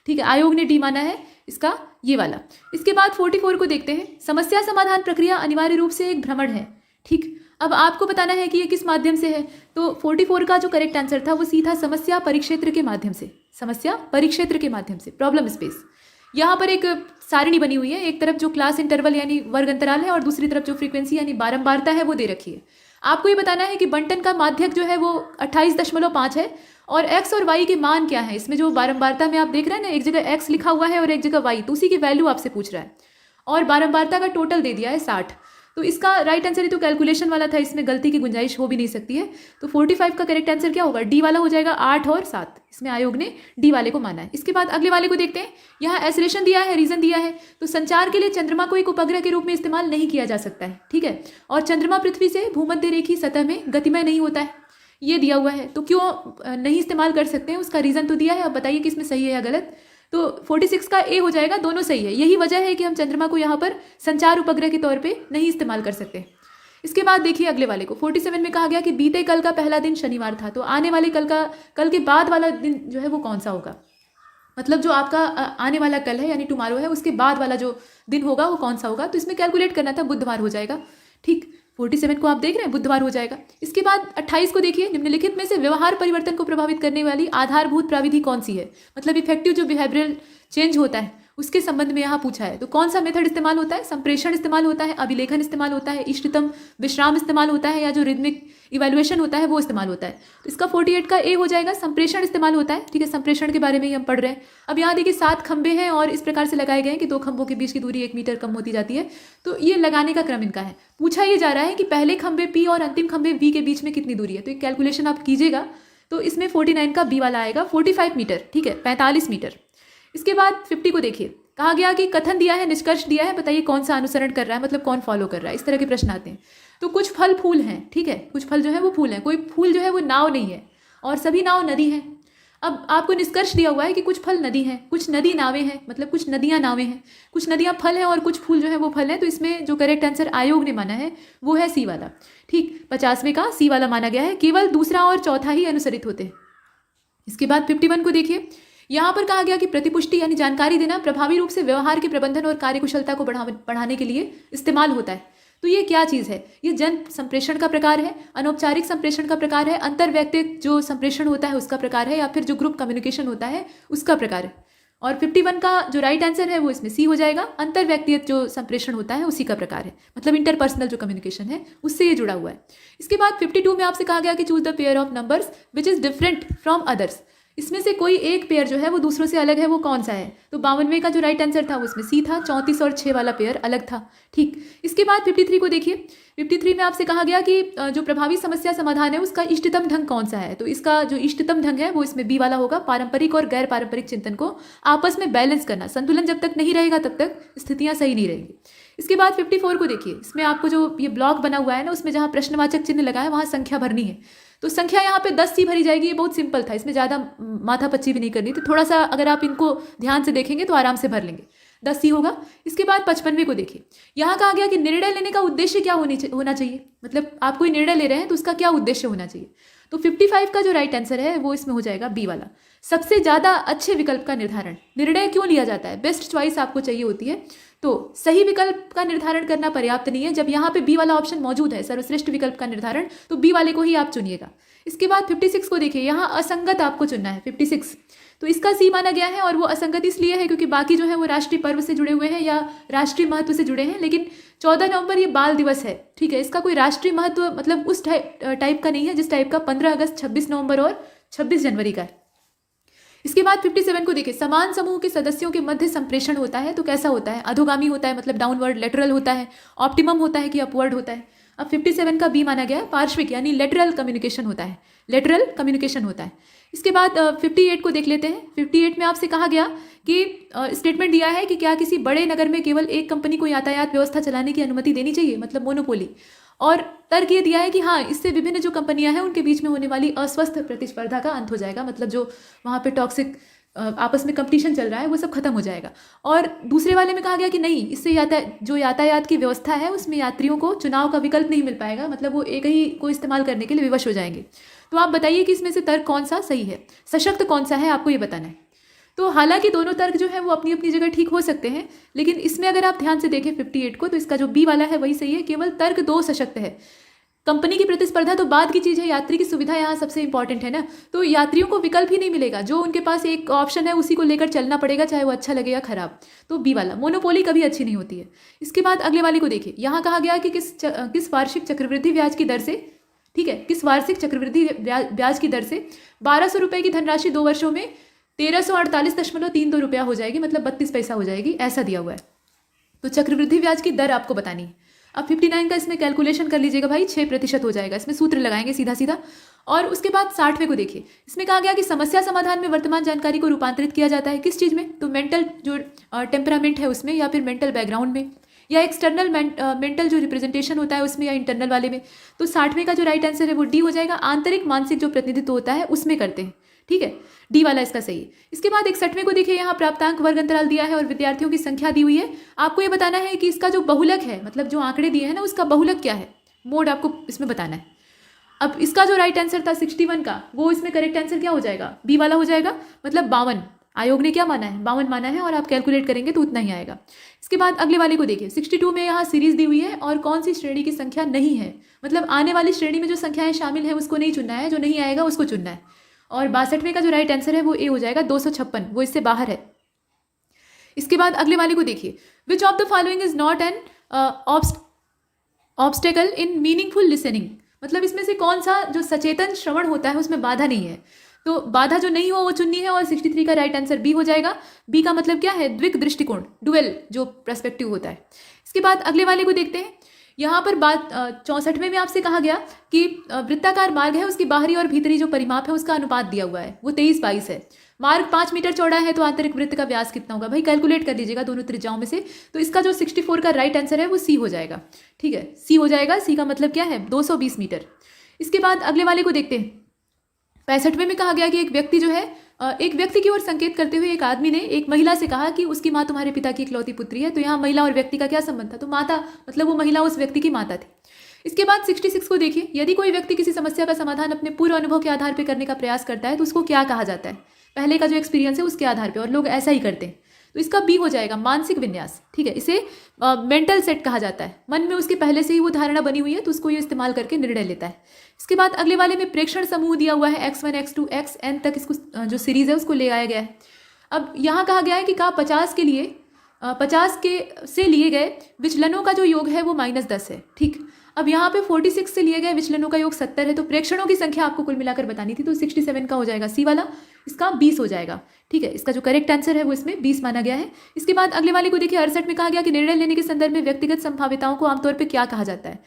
ठीक है, आयोग ने डी माना है इसका, ये वाला। इसके बाद 44 को देखते हैं, समस्या समाधान प्रक्रिया अनिवार्य रूप से एक भ्रमण है। ठीक, अब आपको बताना है कि ये किस माध्यम से है। तो 44 का जो करेक्ट आंसर था वो सीधा समस्या परिक्षेत्र के माध्यम से, समस्या परिक्षेत्र के माध्यम से, प्रॉब्लम स्पेस। यहाँ पर एक सारणी बनी हुई है, एक तरफ जो क्लास इंटरवल यानी वर्ग अंतराल है और दूसरी तरफ जो फ्रीक्वेंसी यानी बारंबारता है वो दे रखी है। आपको ये बताना है कि बंटन का माध्यक जो है वो 28.5 है और x और y के मान क्या है। इसमें जो बारंबारता में आप देख रहे हैं ना, एक जगह x लिखा हुआ है और एक जगह y, तो उसी की वैल्यू आपसे पूछ रहा है और बारंबारता का टोटल दे दिया है 60। तो इसका राइट आंसर ही तो कैलकुलेशन वाला था, इसमें गलती की गुंजाइश हो भी नहीं सकती है। तो 45 का करेक्ट आंसर क्या होगा? डी वाला हो जाएगा, 8 और 7। इसमें आयोग ने डी वाले को माना है। इसके बाद अगले वाले को देखते हैं। यहाँ एसरेशन दिया है, रीजन दिया है। तो संचार के लिए चंद्रमा को एक उपग्रह के रूप में इस्तेमाल नहीं किया जा सकता है। ठीक है, और चंद्रमा पृथ्वी से भूमध्य रेखीय सतह में गतिमय नहीं होता है, ये दिया हुआ है। तो क्यों नहीं इस्तेमाल कर सकते हैं उसका रीज़न तो दिया है। अब बताइए कि इसमें सही है या गलत। तो 46 का ए हो जाएगा, दोनों सही है। यही वजह है कि हम चंद्रमा को यहाँ पर संचार उपग्रह के तौर पे नहीं इस्तेमाल कर सकते। इसके बाद देखिए अगले वाले को, 47 में कहा गया कि बीते कल का पहला दिन शनिवार था। तो आने वाले कल के बाद वाला दिन जो है वो कौन सा होगा? मतलब जो आपका आने वाला कल है यानी टुमारो है, उसके बाद वाला जो दिन होगा वो कौन सा होगा? तो इसमें कैलकुलेट करना था, बुधवार हो जाएगा। ठीक, 47 को आप देख रहे हैं, बुधवार हो जाएगा। इसके बाद 28 को देखिए, निम्नलिखित में से व्यवहार परिवर्तन को प्रभावित करने वाली आधारभूत प्रविधि कौन सी है? मतलब इफेक्टिव जो बिहेवियरल चेंज होता है उसके संबंध में यहाँ पूछा है। तो कौन सा मेथड इस्तेमाल होता है? संप्रेषण इस्तेमाल होता है, अभिलेखन इस्तेमाल होता है, इष्टतम विश्राम इस्तेमाल होता है, या जो रिदमिक इवैल्यूएशन होता है वो इस्तेमाल होता है। तो इसका 48 का ए हो जाएगा, संप्रेषण इस्तेमाल होता है। ठीक है, संप्रेषण के बारे में ही हम पढ़ रहे हैं। अब यहाँ देखिए 7 खंबे हैं और इस प्रकार से लगाए गए हैं कि 2 खंभों के बीच की दूरी 1 मीटर कम होती जाती है। तो ये लगाने का क्रम इनका है। पूछा ये जा रहा है कि पहले खंबे पी और अंतिम खंबे वी के बीच में कितनी दूरी है। तो एक कैलकुलेशन आप कीजिएगा, तो इसमें 49 का बी वाला आएगा, 45 मीटर। ठीक है, 45 मीटर। इसके बाद 50 को देखिए, कहा गया कि कथन दिया है, निष्कर्ष दिया है, बताइए कौन सा अनुसरण कर रहा है, मतलब कौन फॉलो कर रहा है। इस तरह के प्रश्न आते हैं। तो कुछ फल फूल हैं, ठीक है, कुछ फल जो है वो फूल हैं, कोई फूल जो है वो नाव नहीं है, और सभी नाव नदी हैं। अब आपको निष्कर्ष दिया हुआ है कि कुछ फल नदी हैं, कुछ नदी नावें हैं, मतलब कुछ नदियाँ नावें हैं, कुछ नदियाँ फल हैं और कुछ फूल जो है वो फल हैं। तो इसमें जो करेक्ट आंसर आयोग ने माना है वो है सी वाला। ठीक, 50वें का सी वाला माना गया है, केवल दूसरा और चौथा ही अनुसरित होते हैं। इसके बाद 51 को देखिए, यहाँ पर कहा गया कि प्रतिपुष्टि यानी जानकारी देना प्रभावी रूप से व्यवहार के प्रबंधन और कार्यकुशलता को बढ़ाने के लिए इस्तेमाल होता है। तो ये क्या चीज़ है? ये जन संप्रेषण का प्रकार है, अनौपचारिक संप्रेषण का प्रकार है, अंतर व्यक्तिक जो संप्रेषण होता है उसका प्रकार है, या फिर जो ग्रुप कम्युनिकेशन होता है उसका प्रकार है। और 51 का जो राइट आंसर है वो इसमें सी हो जाएगा, अंतर व्यक्तिगत जो संप्रेषण होता है उसी का प्रकार है, मतलब इंटरपर्सनल जो कम्युनिकेशन है उससे ये जुड़ा हुआ है। इसके बाद 52 में आपसे कहा गया कि choose the pair of numbers which is different from others. इसमें से कोई एक पेयर जो है वो दूसरों से अलग है, वो कौन सा है? तो 52वें का जो राइट आंसर था वो उसमें सी था, 34 और 6 वाला पेयर अलग था। ठीक, इसके बाद 53 को देखिए, 53 में आपसे कहा गया कि जो प्रभावी समस्या समाधान है उसका इष्टतम ढंग कौन सा है। तो इसका जो इष्टतम ढंग है वो इसमें बी वाला होगा, पारंपरिक और गैर पारंपरिक चिंतन को आपस में बैलेंस करना। संतुलन जब तक नहीं रहेगा तब तक स्थितियाँ सही नहीं रहेंगी। इसके बाद 54 को देखिए, इसमें आपको जो ये ब्लॉक बना हुआ है ना उसमें जहाँ प्रश्नवाचक चिन्ह लगा है वहाँ संख्या भरनी है। तो संख्या यहाँ पे 10 सी भरी जाएगी। ये बहुत सिंपल था, इसमें ज़्यादा माथापच्ची भी नहीं करनी थी, थोड़ा सा अगर आप इनको ध्यान से देखेंगे तो आराम से भर लेंगे, 10 सी होगा। इसके बाद 55वें को देखिए, यहाँ कहा गया कि निर्णय लेने का उद्देश्य क्या होना चाहिए, मतलब आप कोई निर्णय ले रहे हैं तो उसका क्या उद्देश्य होना चाहिए। तो 55 का जो राइट आंसर है वो इसमें हो जाएगा बी वाला, सबसे ज़्यादा अच्छे विकल्प का निर्धारण। निर्णय क्यों लिया जाता है? बेस्ट चॉइस आपको चाहिए होती है, तो सही विकल्प का निर्धारण करना पर्याप्त नहीं है। जब यहाँ पे बी वाला ऑप्शन मौजूद है, सर्वश्रेष्ठ विकल्प का निर्धारण, तो बी वाले को ही आप चुनिएगा। इसके बाद 56 को देखिए, यहाँ असंगत आपको चुनना है 56, तो इसका सी माना गया है। और वो असंगत इसलिए है क्योंकि बाकी जो है वो राष्ट्रीय पर्व से जुड़े हुए हैं या राष्ट्रीय महत्व से जुड़े हैं, लेकिन 14 नवंबर ये बाल दिवस है। ठीक है, इसका कोई राष्ट्रीय महत्व मतलब उस टाइप का नहीं है जिस टाइप का 15 अगस्त, 26 नवंबर और 26 जनवरी का है। इसके बाद 57 को देखिए, समान समूह के सदस्यों के मध्य संप्रेषण होता है तो कैसा होता है? अधोगामी होता है, मतलब डाउनवर्ड, लेटरल होता है, ऑप्टिमम होता है कि अपवर्ड होता है। अब 57 का बी माना गया है, पार्श्विक यानी लेटरल कम्युनिकेशन होता है, लेटरल कम्युनिकेशन होता है। इसके बाद 58 को देख लेते हैं। 58 में आपसे कहा गया कि स्टेटमेंट दिया है कि क्या किसी बड़े नगर में केवल एक कंपनी को यातायात व्यवस्था चलाने की अनुमति देनी चाहिए, मतलब मोनोपोली। और तर्क ये दिया है कि हाँ, इससे विभिन्न जो कंपनियां हैं उनके बीच में होने वाली अस्वस्थ प्रतिस्पर्धा का अंत हो जाएगा, मतलब जो वहाँ पे टॉक्सिक आपस में कंपटीशन चल रहा है वो सब खत्म हो जाएगा। और दूसरे वाले में कहा गया कि नहीं, इससे यातायात की व्यवस्था है उसमें यात्रियों को चुनाव का विकल्प नहीं मिल पाएगा, मतलब वो एक ही को इस्तेमाल करने के लिए विवश हो जाएंगे। तो आप बताइए कि इसमें से तर्क कौन सा सही है, सशक्त कौन सा है, आपको ये बताना है। तो हालांकि दोनों तर्क जो है वो अपनी अपनी जगह ठीक हो सकते हैं, लेकिन इसमें अगर आप ध्यान से देखें 58 को, तो इसका जो बी वाला है वही सही है, केवल तर्क 2 सशक्त है। कंपनी की प्रतिस्पर्धा तो बाद की चीज़ है, यात्री की सुविधा यहाँ सबसे इंपॉर्टेंट है ना। तो यात्रियों को विकल्प ही नहीं मिलेगा, जो उनके पास एक ऑप्शन है उसी को लेकर चलना पड़ेगा, चाहे वो अच्छा लगे या खराब। तो बी वाला, मोनोपोली कभी अच्छी नहीं होती है। इसके बाद अगले वाले को देखिए, यहाँ कहा गया कि किस वार्षिक चक्रवृद्धि ब्याज की दर से, ठीक है, किस वार्षिक चक्रवृद्धि ब्याज की दर से 1200 रुपये की धनराशि 2 वर्षों में 1348.32 रुपया हो जाएगी, मतलब 32 पैसा हो जाएगी, ऐसा दिया हुआ है। तो चक्रवृद्धि ब्याज की दर आपको बतानी है। अब 59 का इसमें कैलकुलेशन कर लीजिएगा भाई, 6% हो जाएगा, इसमें सूत्र लगाएंगे सीधा सीधा। और उसके बाद 60वें को देखिए, इसमें कहा गया कि समस्या समाधान में वर्तमान जानकारी को रूपांतरित किया जाता है किस चीज़ में? तो मेंटल जो टेम्परामेंट है उसमें, या फिर मेंटल बैकग्राउंड में, या एक्सटर्नल मेंटल जो रिप्रेजेंटेशन होता है उसमें, या इंटरनल वाले में। तो 60वें का जो राइट आंसर है वो डी हो जाएगा, आंतरिक मानसिक जो प्रतिनिधित्व होता है उसमें करते हैं। ठीक है, डी वाला इसका सही है। इसके बाद 61वें को देखिए, यहाँ प्राप्तांक वर्ग अंतराल दिया है और विद्यार्थियों की संख्या दी हुई है। आपको ये बताना है कि इसका जो बहुलक है, मतलब जो आंकड़े दिए हैं ना उसका बहुलक क्या है, मोड आपको इसमें बताना है। अब इसका जो राइट आंसर था 61 का, वो इसमें करेक्ट आंसर क्या हो जाएगा? बी वाला हो जाएगा, मतलब 52। आयोग ने क्या माना है? 52 माना है, और आप कैलकुलेट करेंगे तो उतना ही आएगा। इसके बाद अगले वाले को देखिए, 62 में यहाँ सीरीज दी हुई है और कौन सी श्रेणी की संख्या नहीं है, मतलब आने वाली श्रेणी में जो संख्याएं शामिल हैं उसको नहीं चुनना है, जो नहीं आएगा उसको चुनना है। और 62वें का जो राइट आंसर है वो ए हो जाएगा, 256, वो इससे बाहर है। इसके बाद अगले वाले को देखिए, which of the following is not an obstacle in meaningful listening, मतलब इसमें से कौन सा जो सचेतन श्रवण होता है उसमें बाधा नहीं है। तो बाधा जो नहीं हो वो चुननी है, और 63 का राइट आंसर बी हो जाएगा। बी का मतलब क्या है? द्विक दृष्टिकोण, डुअल जो पर्सपेक्टिव होता है। इसके बाद अगले वाले को देखते हैं। यहाँ पर बात 64वें में आपसे कहा गया कि वृत्ताकार मार्ग है, उसकी बाहरी और भीतरी जो परिमाप है उसका अनुपात दिया हुआ है, वो 23-22 है। मार्ग 5 मीटर चौड़ा है तो आंतरिक वृत्त का व्यास कितना होगा? भाई कैलकुलेट कर लीजिएगा दोनों त्रिज्याओं में से। तो इसका जो 64 का राइट आंसर है वो सी हो जाएगा। ठीक है, सी हो जाएगा। सी का मतलब क्या है? 220 मीटर। इसके बाद अगले वाले को देखते हैं। 65वें में कहा गया कि एक व्यक्ति जो है एक व्यक्ति की ओर संकेत करते हुए एक आदमी ने एक महिला से कहा कि उसकी माँ तुम्हारे पिता की इकलौती पुत्री है। तो यहाँ महिला और व्यक्ति का क्या संबंध था? तो माता मतलब वो महिला उस व्यक्ति की माता थी। इसके बाद 66 को देखिए, यदि कोई व्यक्ति किसी समस्या का समाधान अपने पूर्व अनुभव के आधार पर करने का प्रयास करता है तो उसको क्या कहा जाता है? पहले का जो एक्सपीरियंस है उसके आधार पर, और लोग ऐसा ही करते हैं। तो इसका बी हो जाएगा मानसिक विन्यास। ठीक है, इसे मेंटल सेट कहा जाता है। मन में उसके पहले से ही वो धारणा बनी हुई है तो उसको ये इस्तेमाल करके निर्णय लेता है। इसके बाद अगले वाले में प्रेक्षण समूह दिया हुआ है x1 x2 xn तक, इसको जो सीरीज है उसको ले आया गया है। अब यहाँ कहा गया है कि 50 के लिए 50 के से लिए गए विचलनों का जो योग है वो -10 है। ठीक, अब यहाँ पे 46 से लिए गए विचलनों का योग 70 है। तो प्रेक्षणों की संख्या आपको कुल मिलाकर बतानी थी, तो 67 का हो जाएगा सी वाला, इसका 20 हो जाएगा। ठीक है, इसका जो करेक्ट आंसर है वो इसमें 20 माना गया है। इसके बाद अगले वाले को देखिए, 68 में कहा गया कि निर्णय लेने के संदर्भ में व्यक्तिगत संभाव्यताओं को आमतौर पर क्या कहा जाता है?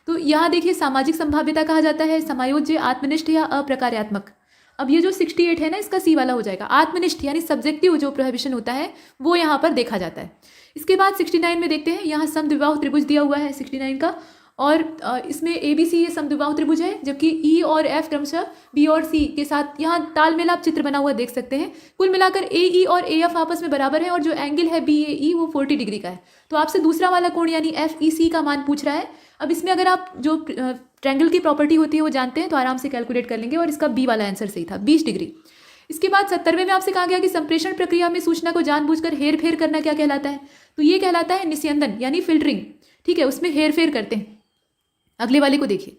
तो यहाँ देखिए सामाजिक संभाव्यता कहा जाता है, समायोज्य, आत्मनिष्ठ या अप्रकार्यात्मक। अब ये जो 68 है ना, इसका सी वाला हो जाएगा। आत्मनिष्ठ यानी सब्जेक्टिव जो प्रोहिबिशन होता है वो यहाँ पर देखा जाता है। इसके बाद 69 में देखते हैं, यहाँ समद्विबाहु त्रिभुज दिया हुआ है 69 का, और इसमें ABC ये समद्विबाहु त्रिभुज है, जबकि E और F क्रमशः B और C के साथ यहाँ तालमेल आप चित्र बना हुआ देख सकते हैं। कुल मिलाकर AE और AF आपस में बराबर है, और जो एंगल है BAE वो 40 डिग्री का है। तो आपसे दूसरा वाला कोण यानी FEC का मान पूछ रहा है। अब इसमें अगर आप जो ट्रायंगल की प्रॉपर्टी होती है वो जानते हैं तो आराम से कैलकुलेट कर लेंगे, और इसका बी वाला आंसर सही था, 20 डिग्री। इसके बाद 70वें में आपसे कहा गया कि संप्रेषण प्रक्रिया में सूचना को जानबूझकर हेर फेर करना क्या कहलाता है? तो ये कहलाता है निस्यंदन यानी फिल्टरिंग। ठीक है, उसमें हेर फेर करते हैं। अगले वाले को देखिए,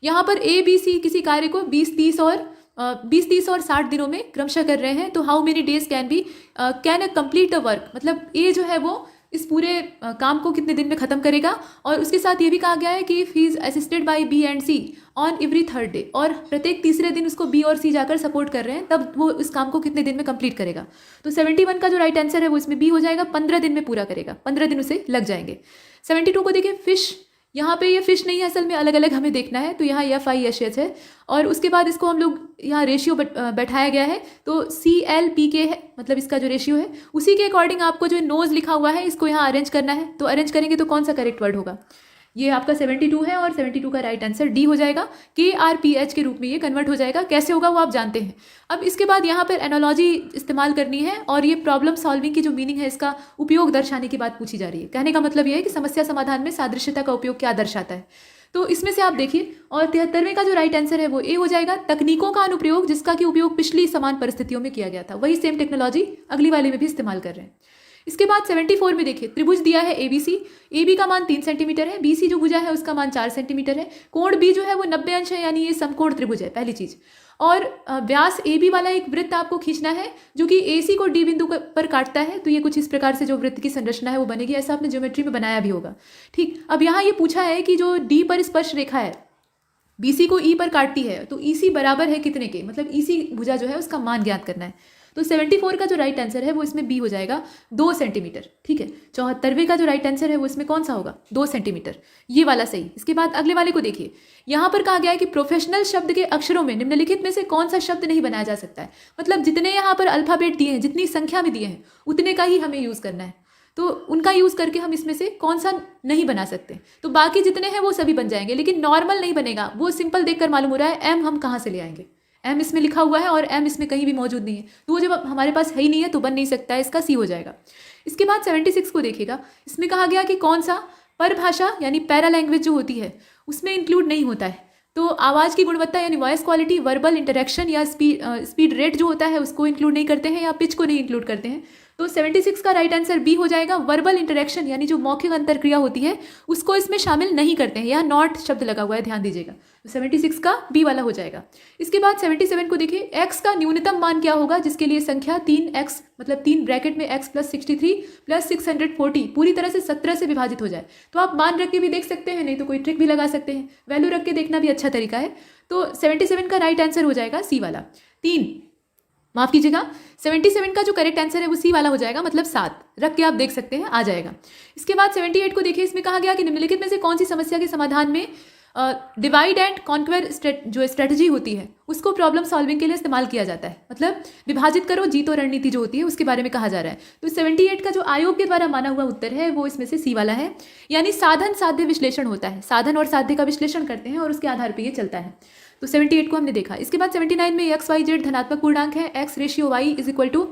यहाँ पर ABC किसी कार्य को 20, 30 और 60 दिनों में क्रमशः कर रहे हैं। तो how many days can a complete the work, मतलब ए जो है वो इस पूरे काम को कितने दिन में खत्म करेगा। और उसके साथ ये भी कहा गया है कि if he is assisted by B and C on every third day, और प्रत्येक तीसरे दिन उसको B और C जाकर सपोर्ट कर रहे हैं, तब वो इस काम को कितने दिन में कंप्लीट करेगा। तो 71 का जो राइट आंसर है वो इसमें बी हो जाएगा, 15 दिन में पूरा करेगा, 15 दिन उसे लग जाएंगे। 72 को देखिए, फिश, यहाँ पे ये फिश नहीं है, असल में अलग अलग हमें देखना है। तो यहाँ FISH है, और उसके बाद इसको हम लोग यहाँ रेशियो बैठाया गया है, तो CLPK है, मतलब इसका जो रेशियो है उसी के अकॉर्डिंग आपको जो नोज लिखा हुआ है इसको यहाँ अरेंज करना है। तो अरेंज करेंगे तो कौन सा करेक्ट वर्ड होगा? ये आपका 72 है, और 72 का राइट आंसर डी हो जाएगा। KRPH के रूप में ये कन्वर्ट हो जाएगा। कैसे होगा वो आप जानते हैं। अब इसके बाद यहाँ पर एनालॉजी इस्तेमाल करनी है, और ये प्रॉब्लम सॉल्विंग की जो मीनिंग है इसका उपयोग दर्शाने की बात पूछी जा रही है। कहने का मतलब ये है कि समस्या समाधान में सादृश्यता का उपयोग क्या दर्शाता है। तो इसमें से आप देखिए, और 73वें का जो राइट आंसर है वो ए हो जाएगा, तकनीकों का अनुप्रयोग जिसका कि उपयोग पिछली समान परिस्थितियों में किया गया था, वही सेम टेक्नोलॉजी अगली वाले में भी इस्तेमाल कर रहे हैं। इसके बाद 74 में देखिए, त्रिभुज दिया है ABC, AB का मान 3 सेंटीमीटर है, BC जो भुजा है उसका मान 4 सेंटीमीटर है, कोण B जो है वो 90 अंश है, यानी ये समकोण त्रिभुज है, पहली चीज। और व्यास AB वाला एक वृत्त आपको खींचना है जो कि AC को D बिंदु पर काटता है। तो ये कुछ इस प्रकार से जो वृत्त की संरचना है वो बनेगी, ऐसा आपने ज्योमेट्री में बनाया भी होगा। ठीक, अब यहाँ ये पूछा है कि जो D पर स्पर्श रेखा है BC को E पर काटती है, तो EC बराबर है कितने के, मतलब EC भुजा जो है उसका मान ज्ञात करना है। तो 74 का जो राइट आंसर है वो इसमें बी हो जाएगा, 2 सेंटीमीटर। ठीक है, 74वें का जो राइट आंसर है वो इसमें कौन सा होगा? 2 सेंटीमीटर, ये वाला सही। इसके बाद अगले वाले को देखिए, यहाँ पर कहा गया है कि प्रोफेशनल शब्द के अक्षरों में निम्नलिखित में से कौन सा शब्द नहीं बनाया जा सकता है। मतलब जितने यहाँ पर अल्फाबेट दिए हैं, जितनी संख्या में दिए हैं, उतने का ही हमें यूज़ करना है। तो उनका यूज़ करके हम इसमें से कौन सा नहीं बना सकते। तो बाकी जितने हैं वो सभी बन जाएंगे, लेकिन नॉर्मल नहीं बनेगा। वो सिंपल देखकर मालूम हो रहा है, एम हम कहाँ से ले आएंगे? एम इसमें लिखा हुआ है और एम इसमें कहीं भी मौजूद नहीं है, तो वो जब हमारे पास है ही नहीं है तो बन नहीं सकता है, इसका सी हो जाएगा। इसके बाद 76 को देखिएगा, इसमें कहा गया कि कौन सा परभाषा यानी पैरा लैंग्वेज जो होती है उसमें इंक्लूड नहीं होता है। तो आवाज़ की गुणवत्ता यानी वॉइस क्वालिटी, वर्बल इंटरेक्शन या स्पीड रेट जो होता है उसको इंक्लूड नहीं करते हैं, या पिच को नहीं इंक्लूड करते हैं। तो 76 का राइट आंसर बी हो जाएगा, वर्बल इंटरेक्शन यानी जो मौखिक अंतरक्रिया होती है उसको इसमें शामिल नहीं करते हैं। यहाँ नॉट शब्द लगा हुआ है, ध्यान दीजिएगा। तो 76 का बी वाला हो जाएगा। इसके बाद 77 को देखिए, x का न्यूनतम मान क्या होगा जिसके लिए संख्या 3x मतलब 3 ब्रैकेट में x + 63 + 640 पूरी तरह से 17 से विभाजित हो जाए। तो आप मान रख के भी देख सकते हैं, नहीं तो कोई ट्रिक भी लगा सकते हैं, वैल्यू रख के देखना भी अच्छा तरीका है। तो 77 का राइट आंसर हो जाएगा सी वाला, 3, माफ कीजिएगा, 77 का जो करेक्ट आंसर है वो सी वाला हो जाएगा, मतलब 7 रख के आप देख सकते हैं, आ जाएगा। इसके बाद 78 को देखिए, इसमें कहा गया कि निम्नलिखित में से कौन सी समस्या के समाधान में डिवाइड एंड कॉन्क्वेर जो स्ट्रेटजी होती है उसको प्रॉब्लम सॉल्विंग के लिए इस्तेमाल किया जाता है। मतलब विभाजित करो जीतो रणनीति जो होती है उसके बारे में कहा जा रहा है। तो 78 का जो आयोग के द्वारा माना हुआ उत्तर है वो इसमें से सी वाला है, यानी साधन साध्य विश्लेषण होता है। साधन और साध्य का विश्लेषण करते हैं और उसके आधार पर ये चलता है। तो 78 को हमने देखा। इसके बाद 79 में एक्स वाई जेड धनात्मक पूर्णांक है, X ratio Y is equal to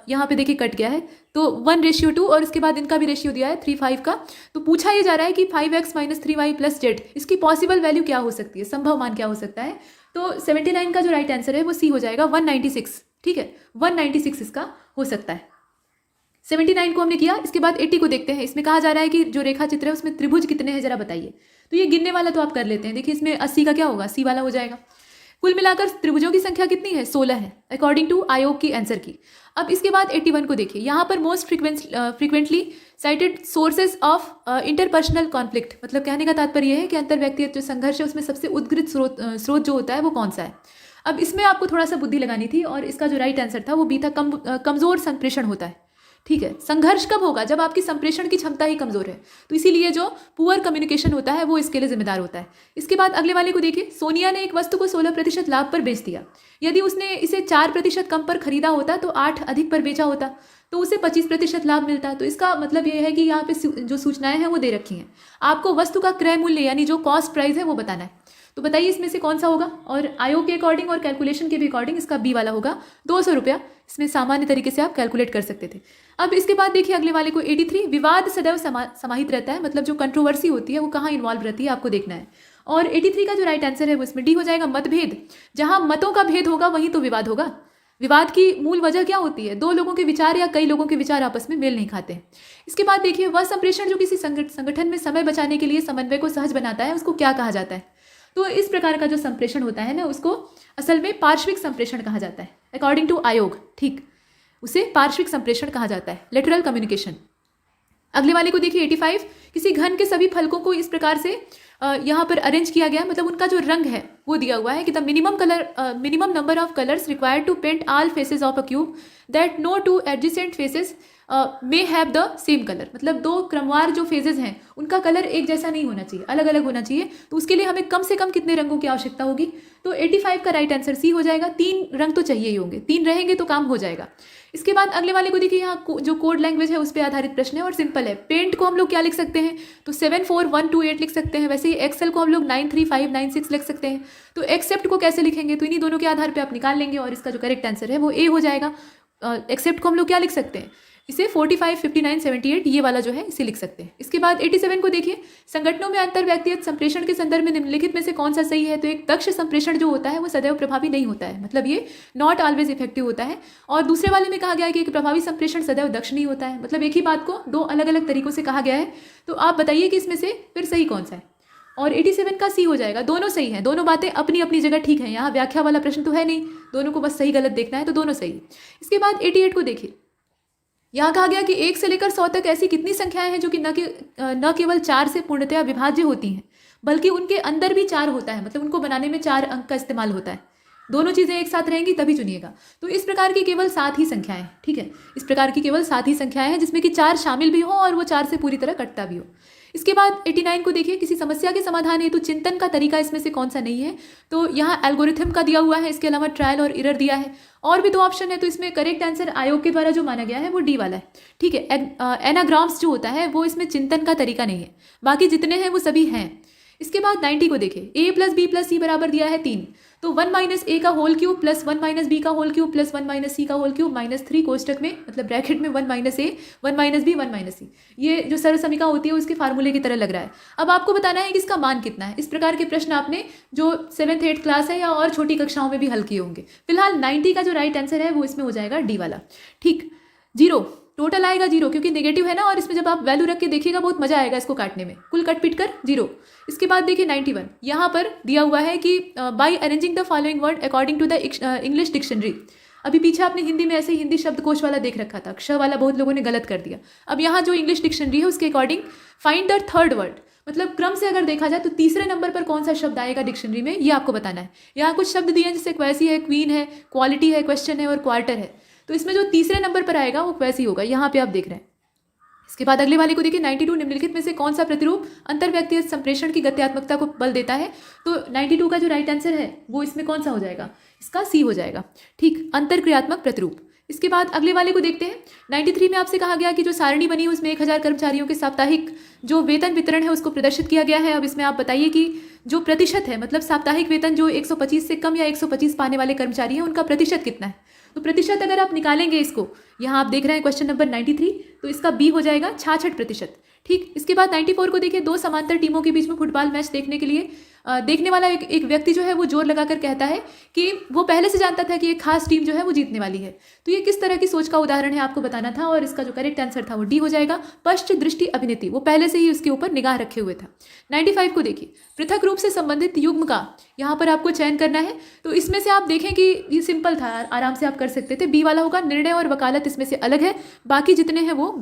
यहाँ पे देखिए कट गया है तो 1:2 और इसके बाद इनका भी रेशियो दिया है 3:5 का। तो पूछा ये जा रहा है कि 5x - 3y + z इसकी पॉसिबल वैल्यू क्या हो सकती है, संभव मान क्या हो सकता है। तो 79 का जो राइट आंसर है वो सी हो जाएगा 196। ठीक है, 196 इसका हो सकता है। 79 को हमने किया। इसके बाद 80 को देखते हैं। इसमें कहा जा रहा है कि जो रेखा चित्र है उसमें त्रिभुज कितने हैं जरा बताइए। तो ये गिनने वाला तो आप कर लेते हैं। देखिए इसमें 80 का क्या होगा, सी वाला हो जाएगा। कुल मिलाकर त्रिभुजों की संख्या कितनी है, 16 है अकॉर्डिंग टू आयोग की आंसर की। अब इसके बाद 81 को देखिए। यहाँ पर most frequently cited sources of interpersonal conflict, मतलब कहने का तात्पर्य यह है कि अंतर व्यक्तिगत जो संघर्ष है उसमें सबसे उद्गृत स्रोत जो होता है वो कौन सा है। अब इसमें आपको थोड़ा सा बुद्धि लगानी थी और इसका जो राइट आंसर था वो बी था, कमजोर संप्रेषण होता है। ठीक है, संघर्ष कब होगा, जब आपकी संप्रेषण की क्षमता ही कमजोर है। तो इसीलिए जो पुअर कम्युनिकेशन होता है वो इसके लिए जिम्मेदार होता है। इसके बाद अगले वाले को देखिए। सोनिया ने एक वस्तु को 16% लाभ पर बेच दिया। यदि उसने इसे 4% कम पर खरीदा होता तो 8 अधिक पर बेचा होता तो उसे 25% लाभ मिलता। तो इसका मतलब ये है कि यहाँ पे जो सूचनाएं हैं वो दे रखी हैं। आपको वस्तु का क्रय मूल्य यानी जो कॉस्ट प्राइस है वो बताना है। तो बताइए इसमें से कौन सा होगा। और आयोग के अकॉर्डिंग और कैलकुलेशन के भी अकॉर्डिंग इसका बी वाला होगा, 200 रुपया। इसमें सामान्य तरीके से आप कैलकुलेट कर सकते थे। अब इसके बाद देखिए अगले वाले को 83। विवाद सदैव समाहित रहता है, मतलब जो कंट्रोवर्सी होती है वो कहाँ इन्वॉल्व रहती है आपको देखना है। और 83 का जो राइट आंसर है वो इसमें डी हो जाएगा, मतभेद। जहां मतों का भेद होगा वहीं तो विवाद होगा। विवाद की मूल वजह क्या होती है, दो लोगों के विचार या कई लोगों के विचार आपस में मेल नहीं खाते। इसके बाद देखिए वह संप्रेषण जो किसी संगठन में समय बचाने के लिए समन्वय को सहज बनाता है उसको क्या कहा जाता है। तो इस प्रकार का जो संप्रेषण होता है ना उसको असल में पार्श्विक संप्रेषण कहा जाता है अकॉर्डिंग टू आयोग। ठीक, उसे पार्श्विक संप्रेषण कहा जाता है, लेटरल कम्युनिकेशन। अगले वाले को देखिए 85। किसी घन के सभी फलकों को इस प्रकार से यहाँ पर अरेंज किया गया, मतलब उनका जो रंग है वो दिया हुआ है कि the minimum number of colours required to paint all faces of a cube that no two adjacent faces may have the same colour. मतलब दो क्रमवार जो फेजेस हैं उनका कलर एक जैसा नहीं होना चाहिए, अलग अलग होना चाहिए। तो उसके लिए हमें कम से कम कितने रंगों की आवश्यकता होगी। तो 85 का राइट आंसर सी हो जाएगा। 3 रंग तो चाहिए ही होंगे, 3 रहेंगे तो काम हो जाएगा। इसके बाद अगले वाले को देखिए, यहाँ जो कोड लैंग्वेज है उस पर आधारित प्रश्न है और सिंपल है। पेंट को हम लोग क्या लिख सकते हैं, तो 74128 लिख सकते हैं। वैसे ही एक्सेल को हम लोग 93596 लिख सकते हैं। तो एक्सेप्ट को कैसे लिखेंगे, तो इन्हीं दोनों के आधार पर आप निकाल लेंगे और इसका जो करेक्ट आंसर है वो ए हो जाएगा। एक्सेप्ट को हम लोग क्या लिख सकते हैं, इसे 45, 59, 78 ये वाला जो है इसे लिख सकते हैं। इसके बाद 87 को देखिए। संगठनों में अंतर व्यक्तिगत संप्रेषण के संदर्भ में निम्नलिखित में से कौन सा सही है। तो एक दक्ष संप्रेषण जो होता है वो सदैव प्रभावी नहीं होता है, मतलब ये नॉट ऑलवेज इफेक्टिव होता है। और दूसरे वाले में कहा गया है कि एक प्रभावी संप्रेषण सदैव दक्ष नहीं होता है, मतलब एक ही बात को 2 अलग अलग तरीकों से कहा गया है। तो आप बताइए कि इसमें से फिर सही कौन सा है। और 87 का सी हो जाएगा। दोनों सही हैं, दोनों बातें अपनी अपनी जगह ठीक है। यहाँ व्याख्या वाला प्रश्न तो है नहीं, दोनों को बस सही गलत देखना है, तो दोनों सही। इसके बाद 88 को देखिए। यहाँ कहा गया कि 1 से लेकर 100 तक ऐसी कितनी संख्याएं हैं जो कि न केवल 4 से पूर्णतया विभाज्य होती हैं बल्कि उनके अंदर भी 4 होता है, मतलब उनको बनाने में 4 अंक का इस्तेमाल होता है। दोनों चीज़ें एक साथ रहेंगी तभी चुनिएगा। तो इस प्रकार की केवल 7 ही संख्याएं, ठीक है, इस प्रकार की केवल 7 ही संख्याएं हैं जिसमें कि 4 शामिल भी हो और वो 4 से पूरी तरह कटता भी हो। इसके बाद 89 को देखिए। किसी समस्या के समाधान हेतु चिंतन का तरीका इसमें से कौन सा नहीं है। तो यहाँ एल्गोरिथम का दिया हुआ है, इसके अलावा ट्रायल और एरर दिया है और भी 2 ऑप्शन है। तो इसमें करेक्ट आंसर आयोग के द्वारा जो माना गया है वो डी वाला है। ठीक है, एनाग्राम्स जो होता है वो इसमें चिंतन का तरीका नहीं है, बाकी जितने हैं वो सभी हैं। इसके बाद 90 को देखिए। a + b + c बराबर दिया है 3। तो 1 - a का होल क्यूब प्लस 1 - b का होल क्यूब प्लस 1 - c का होल क्यूब -3 कोष्टक में, मतलब ब्रैकेट में 1 - a 1 - b 1 - c। ये जो सरल समीकरण होती है उसके फार्मूले की तरह लग रहा है। अब आपको बताना है कि इसका मान कितना है। इस प्रकार के प्रश्न आपने जो 7th 8th क्लास है या और छोटी कक्षाओं में भी हल किए होंगे। फिलहाल 90 का जो राइट आंसर है वो इसमें हो जाएगा डी वाला। ठीक, 0 टोटल आएगा 0 क्योंकि नेगेटिव है ना, और इसमें जब आप वैल्यू रख के देखिएगा बहुत मजा आएगा इसको काटने में। कुल कट पीट कर 0। इसके बाद देखिए 91। यहाँ पर दिया हुआ है कि by arranging the following word according to the English dictionary. अभी पीछे आपने हिंदी में ऐसे हिंदी शब्दकोश वाला देख रखा था, क्ष वाला बहुत लोगों ने गलत कर दिया। अब यहाँ जो इंग्लिश डिक्शनरी है उसके according find the third word, मतलब क्रम से अगर देखा जाए तो तीसरे नंबर पर कौन सा शब्द आएगा डिक्शनरी में, ये आपको बताना है। यहाँ कुछ शब्द दिए हैं जैसे क्वैसी है, क्वीन है, क्वालिटी है, क्वेश्चन है और क्वार्टर है। तो इसमें जो तीसरे नंबर पर आएगा वो क्वैसी होगा, यहाँ पे आप देख रहे हैं। इसके बाद अगले वाले को देखिए। 92 निम्नलिखित में से कौन सा प्रतिरूप अंतर व्यक्तिगत संप्रेषण की गत्यात्मकता को बल देता है। तो 92 का जो राइट आंसर है वो इसमें कौन सा हो जाएगा, इसका सी हो जाएगा। ठीक, अंतर क्रियात्मक प्रतिरूप। इसके बाद अगले वाले को देखते हैं। 93 में आपसे कहा गया कि जो सारणी बनी है उसमें 1000 कर्मचारियों के साप्ताहिक जो वेतन वितरण है उसको प्रदर्शित किया गया है। अब इसमें आप बताइए कि जो प्रतिशत है, मतलब साप्ताहिक वेतन जो 125 से कम या 125 पाने वाले कर्मचारी हैं उनका प्रतिशत कितना है। तो प्रतिशत अगर आप निकालेंगे इसको, यहाँ आप देख रहे हैं क्वेश्चन नंबर 93, तो इसका बी हो जाएगा 66%। ठीक, इसके बाद 94 को देखिए। दो समांतर टीमों के बीच में फुटबॉल मैच देखने के लिए देखने वाला एक व्यक्ति जो है वो जोर लगाकर कहता है कि वो पहले से जानता था कि एक खास टीम जो है वो जीतने वाली है। तो ये किस तरह की सोच का उदाहरण है आपको बताना था, और इसका जो करेक्ट आंसर था वो डी हो जाएगा, पश्च दृष्टि अभिनेति। वो पहले से ही उसके ऊपर निगाह रखे हुए था। 95 को देखिए। पृथक रूप से संबंधित युग्म का यहाँ पर आपको चयन करना है। तो इसमें से आप देखें कि ये सिंपल था, आराम से आप कर सकते थे। बी वाला होगा, निर्णय और वकालत इसमें से अलग है, बाकी जितने हैं वो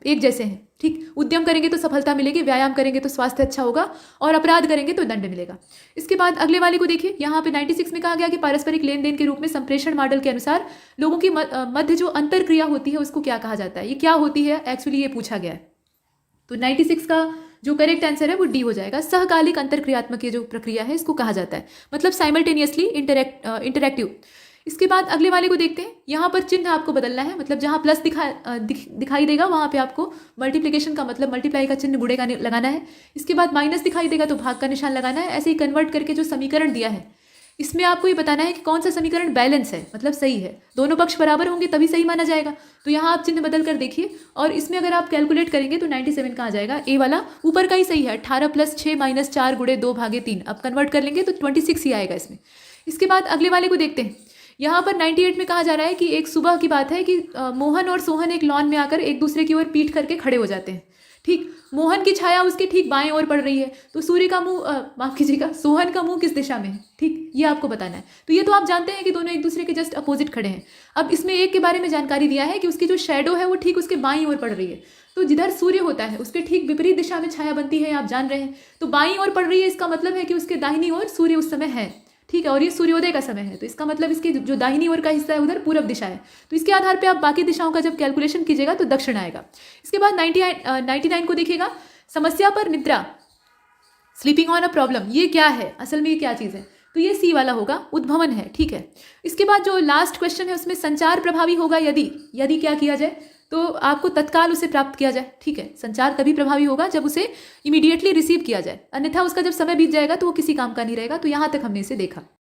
एक जैसे हैं। ठीक, उद्यम करेंगे तो सफलता मिलेगी, व्यायाम करेंगे तो स्वास्थ्य अच्छा होगा, और अपराध करेंगे तो दंड मिलेगा। इसके बाद अगले वाले को देखिए। यहाँ पे 96 में कहा गया कि पारस्परिक लेन देन के रूप में संप्रेषण मॉडल के अनुसार लोगों की मध्य जो अंतर क्रिया होती है उसको क्या कहा जाता है। ये क्या होती है एक्चुअली, ये पूछा गया है। तो 96 का जो करेक्ट आंसर है वो डी हो जाएगा। सहकालिक अंतरक्रियात्मक ये जो प्रक्रिया है इसको कहा जाता है, मतलब साइमल्टेनियसली इंटरैक्टिव। इसके बाद अगले वाले को देखते हैं। यहाँ पर चिन्ह आपको बदलना है, मतलब जहाँ प्लस दिखाई देगा वहाँ पे आपको मल्टीप्लिकेशन का मतलब मल्टीप्लाई का चिन्ह गुणे का लगाना है। इसके बाद माइनस दिखाई देगा तो भाग का निशान लगाना है। ऐसे ही कन्वर्ट करके जो समीकरण दिया है इसमें आपको ये बताना है कि कौन सा समीकरण बैलेंस है, मतलब सही है। दोनों पक्ष बराबर होंगे तभी सही माना जाएगा। तो यहाँ आप चिन्ह बदल कर देखिए, और इसमें अगर आप कैलकुलेट करेंगे तो 97 का आ जाएगा। ए वाला ऊपर का ही सही है, 18 + 6 - 4 × 2/3। अब कन्वर्ट कर लेंगे तो 26 ही आएगा इसमें। इसके बाद अगले वाले को देखते हैं। यहाँ पर 98 में कहा जा रहा है कि एक सुबह की बात है कि मोहन और सोहन एक लॉन में आकर एक दूसरे की ओर पीठ करके खड़े हो जाते हैं। ठीक, मोहन की छाया उसके ठीक बाएं ओर पड़ रही है, तो सूर्य का मुंह माफ कीजिएगा, सोहन का मुंह किस दिशा में है। ठीक, ये आपको बताना है। तो ये तो आप जानते हैं कि दोनों एक दूसरे के जस्ट अपोजिट खड़े हैं। अब इसमें एक के बारे में जानकारी दिया है कि उसकी जो शेडो है वो ठीक उसके बाईं ओर पड़ रही है। तो जिधर सूर्य होता है उसके ठीक विपरीत दिशा में छाया बनती है, आप जान रहे हैं। तो बाईं ओर पड़ रही है, इसका मतलब है कि उसके दाहिनी ओर सूर्य उस समय है। ठीक है, और ये सूर्योदय का समय है, तो इसका मतलब इसकी जो दाहिनी ओर का हिस्सा है उधर पूर्व दिशा है। तो इसके आधार पे आप बाकी दिशाओं का जब कैलकुलेशन कीजिएगा तो दक्षिण आएगा। इसके बाद 99 को देखिएगा। समस्या पर निद्रा, स्लीपिंग ऑन अ प्रॉब्लम, ये क्या है, असल में ये क्या चीज़ है। तो ये सी वाला होगा, उद्भवन है। ठीक है, इसके बाद जो लास्ट क्वेश्चन है उसमें संचार प्रभावी होगा यदि क्या किया जाए, तो आपको तत्काल उसे प्राप्त किया जाए। ठीक है, संचार तभी प्रभावी होगा जब उसे इमीडिएटली रिसीव किया जाए, अन्यथा उसका जब समय बीत जाएगा तो वो किसी काम का नहीं रहेगा। तो यहाँ तक हमने इसे देखा।